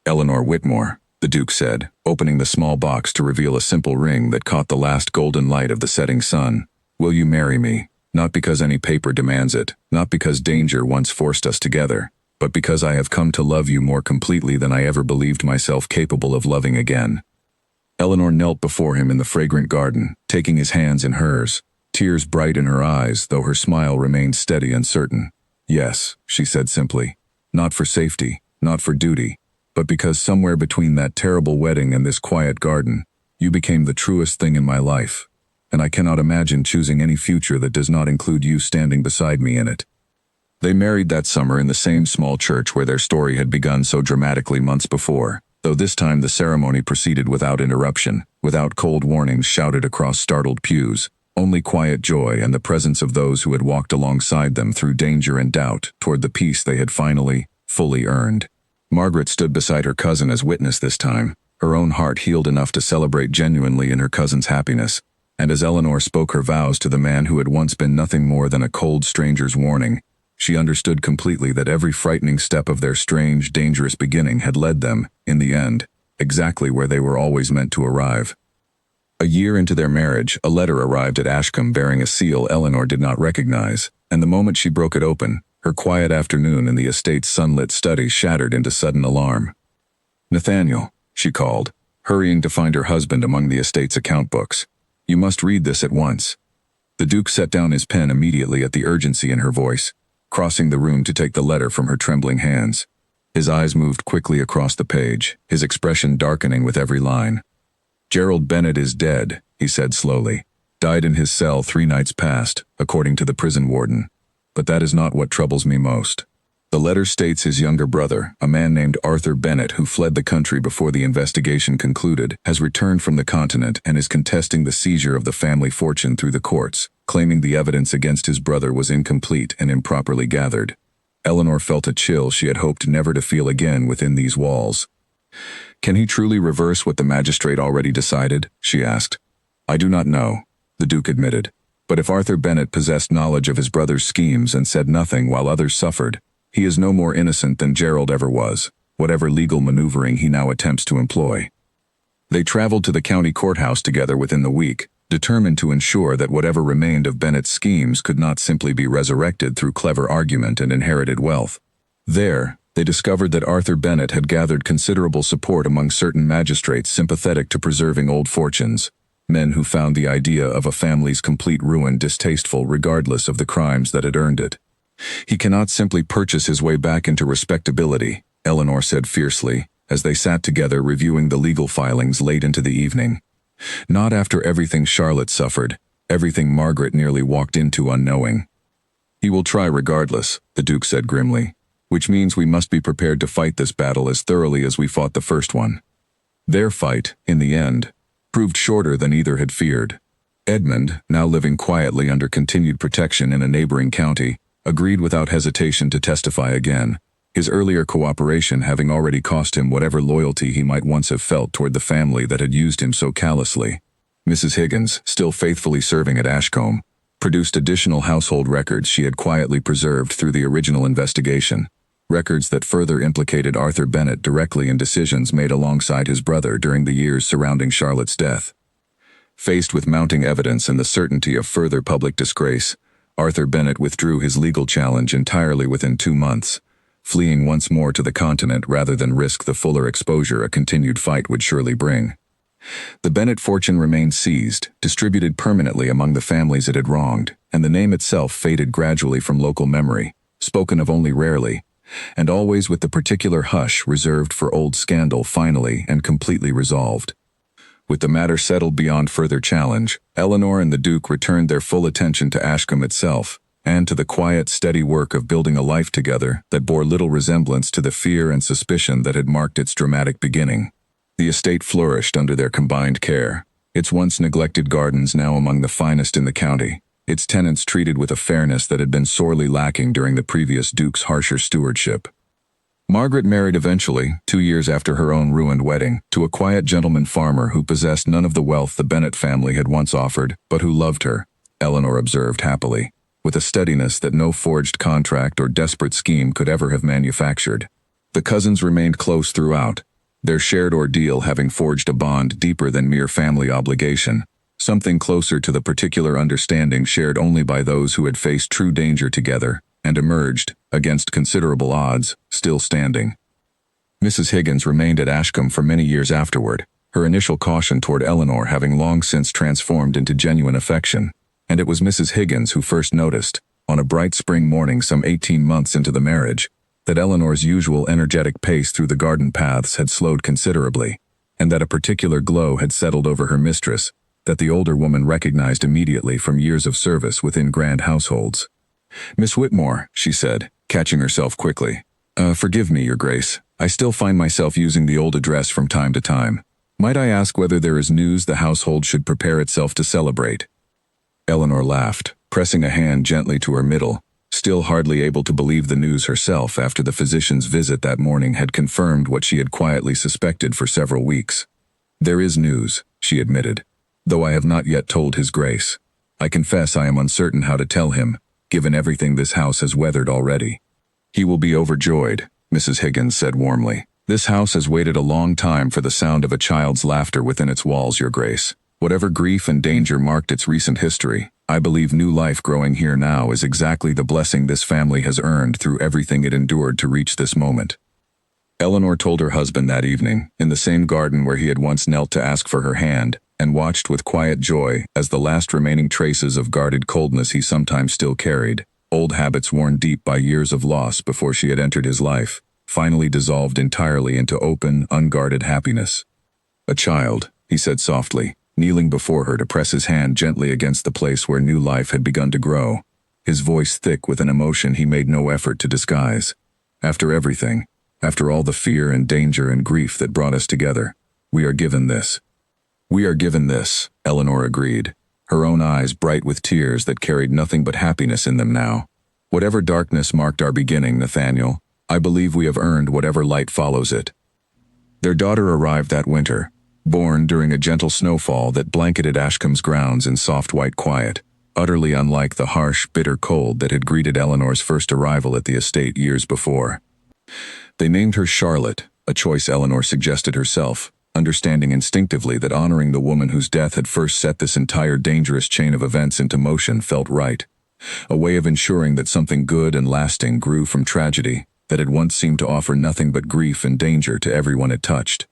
A: "Eleanor Whitmore," the Duke said, opening the small box to reveal a simple ring that caught the last golden light of the setting sun. "Will you marry me? Not because any paper demands it, not because danger once forced us together, but because I have come to love you more completely than I ever believed myself capable of loving again." Eleanor knelt before him in the fragrant garden, taking his hands in hers, tears bright in her eyes, though her smile remained steady and certain. "Yes," she said simply, "not for safety, not for duty, but because somewhere between that terrible wedding and this quiet garden, you became the truest thing in my life, and I cannot imagine choosing any future that does not include you standing beside me in it." They married that summer in the same small church where their story had begun so dramatically months before, though this time the ceremony proceeded without interruption, without cold warnings shouted across startled pews, only quiet joy and the presence of those who had walked alongside them through danger and doubt toward the peace they had finally, fully earned. Margaret stood beside her cousin as witness this time, her own heart healed enough to celebrate genuinely in her cousin's happiness, and as Eleanor spoke her vows to the man who had once been nothing more than a cold stranger's warning, she understood completely that every frightening step of their strange, dangerous beginning had led them, in the end, exactly where they were always meant to arrive. A year into their marriage, a letter arrived at Ashcombe bearing a seal Eleanor did not recognize, and the moment she broke it open, her quiet afternoon in the estate's sunlit study shattered into sudden alarm. "Nathaniel," she called, hurrying to find her husband among the estate's account books. "You must read this at once." The Duke set down his pen immediately at the urgency in her voice, crossing the room to take the letter from her trembling hands. His eyes moved quickly across the page, his expression darkening with every line. "Gerald Bennett is dead," he said slowly. "Died in his cell 3 nights past, according to the prison warden. But that is not what troubles me most. The letter states his younger brother, a man named Arthur Bennett who fled the country before the investigation concluded, has returned from the continent and is contesting the seizure of the family fortune through the courts, claiming the evidence against his brother was incomplete and improperly gathered." Eleanor felt a chill she had hoped never to feel again within these walls. "Can he truly reverse what the magistrate already decided?" she asked. "I do not know," the Duke admitted. "But if Arthur Bennett possessed knowledge of his brother's schemes and said nothing while others suffered, he is no more innocent than Gerald ever was, whatever legal maneuvering he now attempts to employ." They traveled to the county courthouse together within the week, determined to ensure that whatever remained of Bennett's schemes could not simply be resurrected through clever argument and inherited wealth. There, they discovered that Arthur Bennett had gathered considerable support among certain magistrates sympathetic to preserving old fortunes, men who found the idea of a family's complete ruin distasteful regardless of the crimes that had earned it. "He cannot simply purchase his way back into respectability," Eleanor said fiercely, as they sat together reviewing the legal filings late into the evening. "Not after everything Charlotte suffered, everything Margaret nearly walked into unknowing." "He will try regardless," the Duke said grimly, "which means we must be prepared to fight this battle as thoroughly as we fought the first one." Their fight, in the end, proved shorter than either had feared. Edmund, now living quietly under continued protection in a neighboring county, agreed without hesitation to testify again, his earlier cooperation having already cost him whatever loyalty he might once have felt toward the family that had used him so callously. Mrs. Higgins, still faithfully serving at Ashcombe, produced additional household records she had quietly preserved through the original investigation, records that further implicated Arthur Bennett directly in decisions made alongside his brother during the years surrounding Charlotte's death. Faced with mounting evidence and the certainty of further public disgrace, Arthur Bennett withdrew his legal challenge entirely within 2 months, fleeing once more to the continent rather than risk the fuller exposure a continued fight would surely bring. The Bennett fortune remained seized, distributed permanently among the families it had wronged, and the name itself faded gradually from local memory, spoken of only rarely, and always with the particular hush reserved for old scandal finally and completely resolved. With the matter settled beyond further challenge, Eleanor and the Duke returned their full attention to Ashcombe itself, and to the quiet, steady work of building a life together that bore little resemblance to the fear and suspicion that had marked its dramatic beginning. The estate flourished under their combined care, its once neglected gardens now among the finest in the county, its tenants treated with a fairness that had been sorely lacking during the previous Duke's harsher stewardship. Margaret married eventually, 2 years after her own ruined wedding, to a quiet gentleman farmer who possessed none of the wealth the Bennet family had once offered, but who loved her, Eleanor observed happily, with a steadiness that no forged contract or desperate scheme could ever have manufactured. The cousins remained close throughout, their shared ordeal having forged a bond deeper than mere family obligation, something closer to the particular understanding shared only by those who had faced true danger together and emerged, against considerable odds, still standing. Mrs. Higgins remained at Ashcombe for many years afterward, her initial caution toward Eleanor having long since transformed into genuine affection, and it was Mrs. Higgins who first noticed, on a bright spring morning some 18 months into the marriage, that Eleanor's usual energetic pace through the garden paths had slowed considerably, and that a particular glow had settled over her mistress, that the older woman recognized immediately from years of service within grand households. "Miss Whitmore," she said, catching herself quickly. Forgive me, Your Grace. I still find myself using the old address from time to time. Might I ask whether there is news the household should prepare itself to celebrate?" Eleanor laughed, pressing a hand gently to her middle, still hardly able to believe the news herself after the physician's visit that morning had confirmed what she had quietly suspected for several weeks. "There is news," she admitted, "though I have not yet told His Grace. I confess I am uncertain how to tell him, given everything this house has weathered already." "He will be overjoyed," Mrs. Higgins said warmly. "This house has waited a long time for the sound of a child's laughter within its walls, Your Grace. Whatever grief and danger marked its recent history, I believe new life growing here now is exactly the blessing this family has earned through everything it endured to reach this moment." Eleanor told her husband that evening, in the same garden where he had once knelt to ask for her hand, and watched with quiet joy as the last remaining traces of guarded coldness he sometimes still carried, old habits worn deep by years of loss before she had entered his life, finally dissolved entirely into open, unguarded happiness. "A child," he said softly, kneeling before her to press his hand gently against the place where new life had begun to grow, his voice thick with an emotion he made no effort to disguise. "After everything, after all the fear and danger and grief that brought us together, we are given this." "We are given this," Eleanor agreed, her own eyes bright with tears that carried nothing but happiness in them now. "Whatever darkness marked our beginning, Nathaniel, I believe we have earned whatever light follows it." Their daughter arrived that winter, born during a gentle snowfall that blanketed Ashcombe's grounds in soft white quiet, utterly unlike the harsh, bitter cold that had greeted Eleanor's first arrival at the estate years before. They named her Charlotte, a choice Eleanor suggested herself, understanding instinctively that honoring the woman whose death had first set this entire dangerous chain of events into motion felt right, a way of ensuring that something good and lasting grew from tragedy that had once seemed to offer nothing but grief and danger to everyone it touched.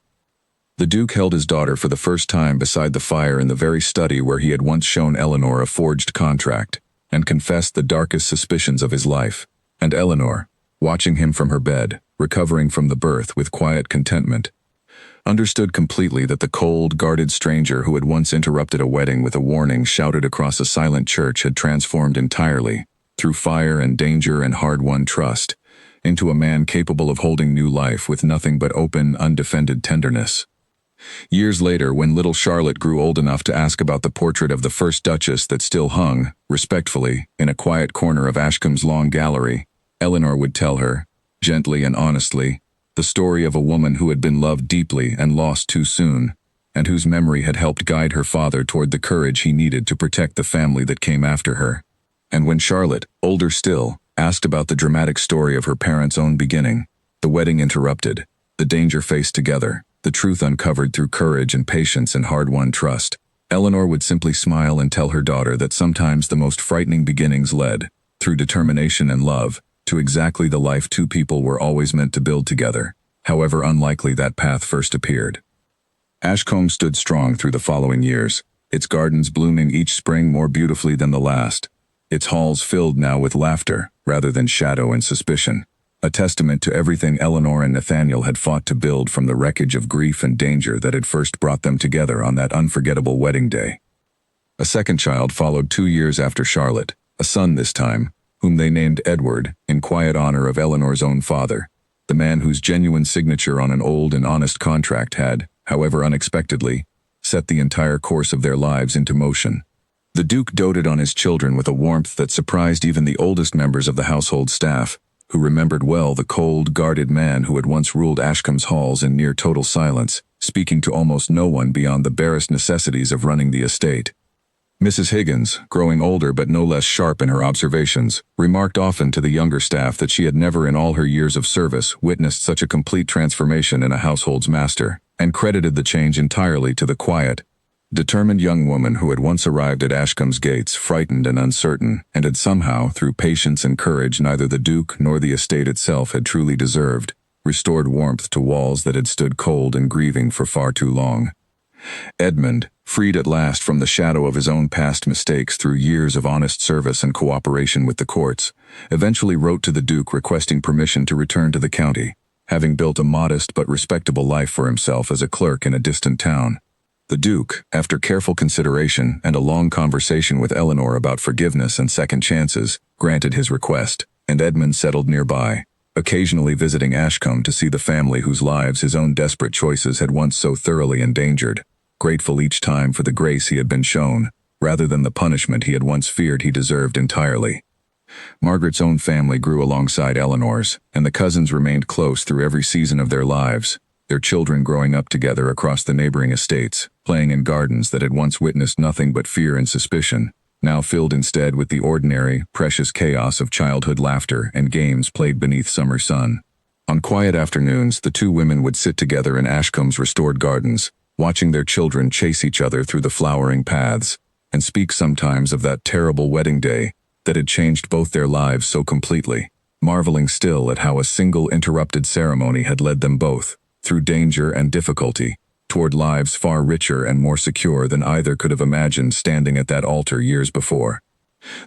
A: The Duke held his daughter for the first time beside the fire in the very study where he had once shown Eleanor a forged contract, and confessed the darkest suspicions of his life, and Eleanor, watching him from her bed, recovering from the birth with quiet contentment, understood completely that the cold, guarded stranger who had once interrupted a wedding with a warning shouted across a silent church had transformed entirely, through fire and danger and hard-won trust, into a man capable of holding new life with nothing but open, undefended tenderness. Years later, when little Charlotte grew old enough to ask about the portrait of the first Duchess that still hung, respectfully, in a quiet corner of Ashcombe's long gallery, Eleanor would tell her, gently and honestly, the story of a woman who had been loved deeply and lost too soon, and whose memory had helped guide her father toward the courage he needed to protect the family that came after her. And when Charlotte, older still, asked about the dramatic story of her parents' own beginning, the wedding interrupted, the danger faced together, the truth uncovered through courage and patience and hard-won trust, Eleanor would simply smile and tell her daughter that sometimes the most frightening beginnings led, through determination and love, to exactly the life two people were always meant to build together, however unlikely that path first appeared. Ashcombe stood strong through the following years, its gardens blooming each spring more beautifully than the last, its halls filled now with laughter rather than shadow and suspicion, a testament to everything Eleanor and Nathaniel had fought to build from the wreckage of grief and danger that had first brought them together on that unforgettable wedding day. A second child followed 2 years after Charlotte, a son this time, whom they named Edward, in quiet honor of Eleanor's own father, the man whose genuine signature on an old and honest contract had, however unexpectedly, set the entire course of their lives into motion. The Duke doted on his children with a warmth that surprised even the oldest members of the household staff, who remembered well the cold, guarded man who had once ruled Ashcombe's halls in near total silence, speaking to almost no one beyond the barest necessities of running the estate. Mrs. Higgins, growing older but no less sharp in her observations, remarked often to the younger staff that she had never in all her years of service witnessed such a complete transformation in a household's master, and credited the change entirely to the quiet, determined young woman who had once arrived at Ashcombe's gates frightened and uncertain, and had somehow, through patience and courage neither the Duke nor the estate itself had truly deserved, restored warmth to walls that had stood cold and grieving for far too long. Edmund, freed at last from the shadow of his own past mistakes through years of honest service and cooperation with the courts, eventually wrote to the Duke requesting permission to return to the county, having built a modest but respectable life for himself as a clerk in a distant town. The Duke, after careful consideration and a long conversation with Eleanor about forgiveness and second chances, granted his request, and Edmund settled nearby, occasionally visiting Ashcombe to see the family whose lives his own desperate choices had once so thoroughly endangered, grateful each time for the grace he had been shown, rather than the punishment he had once feared he deserved entirely. Margaret's own family grew alongside Eleanor's, and the cousins remained close through every season of their lives, their children growing up together across the neighboring estates, playing in gardens that had once witnessed nothing but fear and suspicion, now filled instead with the ordinary, precious chaos of childhood laughter and games played beneath summer sun. On quiet afternoons, the two women would sit together in Ashcombe's restored gardens, watching their children chase each other through the flowering paths, and speak sometimes of that terrible wedding day that had changed both their lives so completely, marveling still at how a single interrupted ceremony had led them both, through danger and difficulty, toward lives far richer and more secure than either could have imagined standing at that altar years before.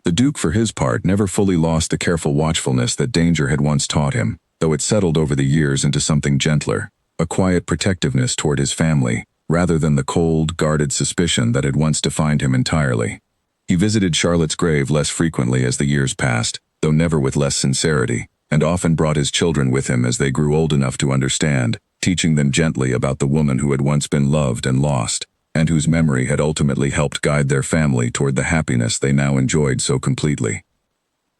A: The Duke, for his part, never fully lost the careful watchfulness that danger had once taught him, though it settled over the years into something gentler, a quiet protectiveness toward his family, rather than the cold, guarded suspicion that had once defined him entirely. He visited Charlotte's grave less frequently as the years passed, though never with less sincerity, and often brought his children with him as they grew old enough to understand, teaching them gently about the woman who had once been loved and lost, and whose memory had ultimately helped guide their family toward the happiness they now enjoyed so completely.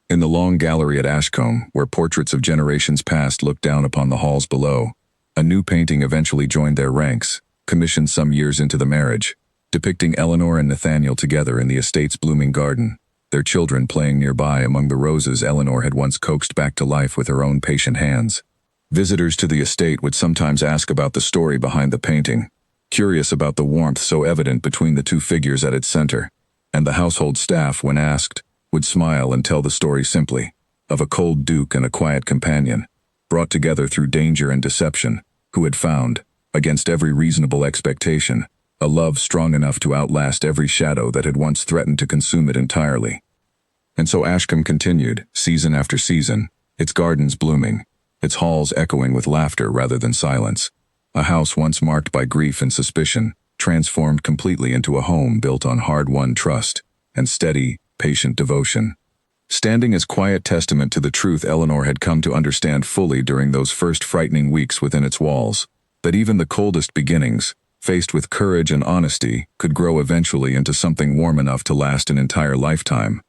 A: In the long gallery at Ashcombe, where portraits of generations past looked down upon the halls below, a new painting eventually joined their ranks, commissioned some years into the marriage, depicting Eleanor and Nathaniel together in the estate's blooming garden, their children playing nearby among the roses Eleanor had once coaxed back to life with her own patient hands. Visitors to the estate would sometimes ask about the story behind the painting, curious about the warmth so evident between the two figures at its center, and the household staff, when asked, would smile and tell the story simply, of a cold duke and a quiet companion, brought together through danger and deception, who had found, against every reasonable expectation, a love strong enough to outlast every shadow that had once threatened to consume it entirely. And so Ashcombe continued, season after season, its gardens blooming, its halls echoing with laughter rather than silence, a house once marked by grief and suspicion, transformed completely into a home built on hard-won trust and steady, patient devotion. Standing as quiet testament to the truth Eleanor had come to understand fully during those first frightening weeks within its walls, that even the coldest beginnings, faced with courage and honesty, could grow eventually into something warm enough to last an entire lifetime,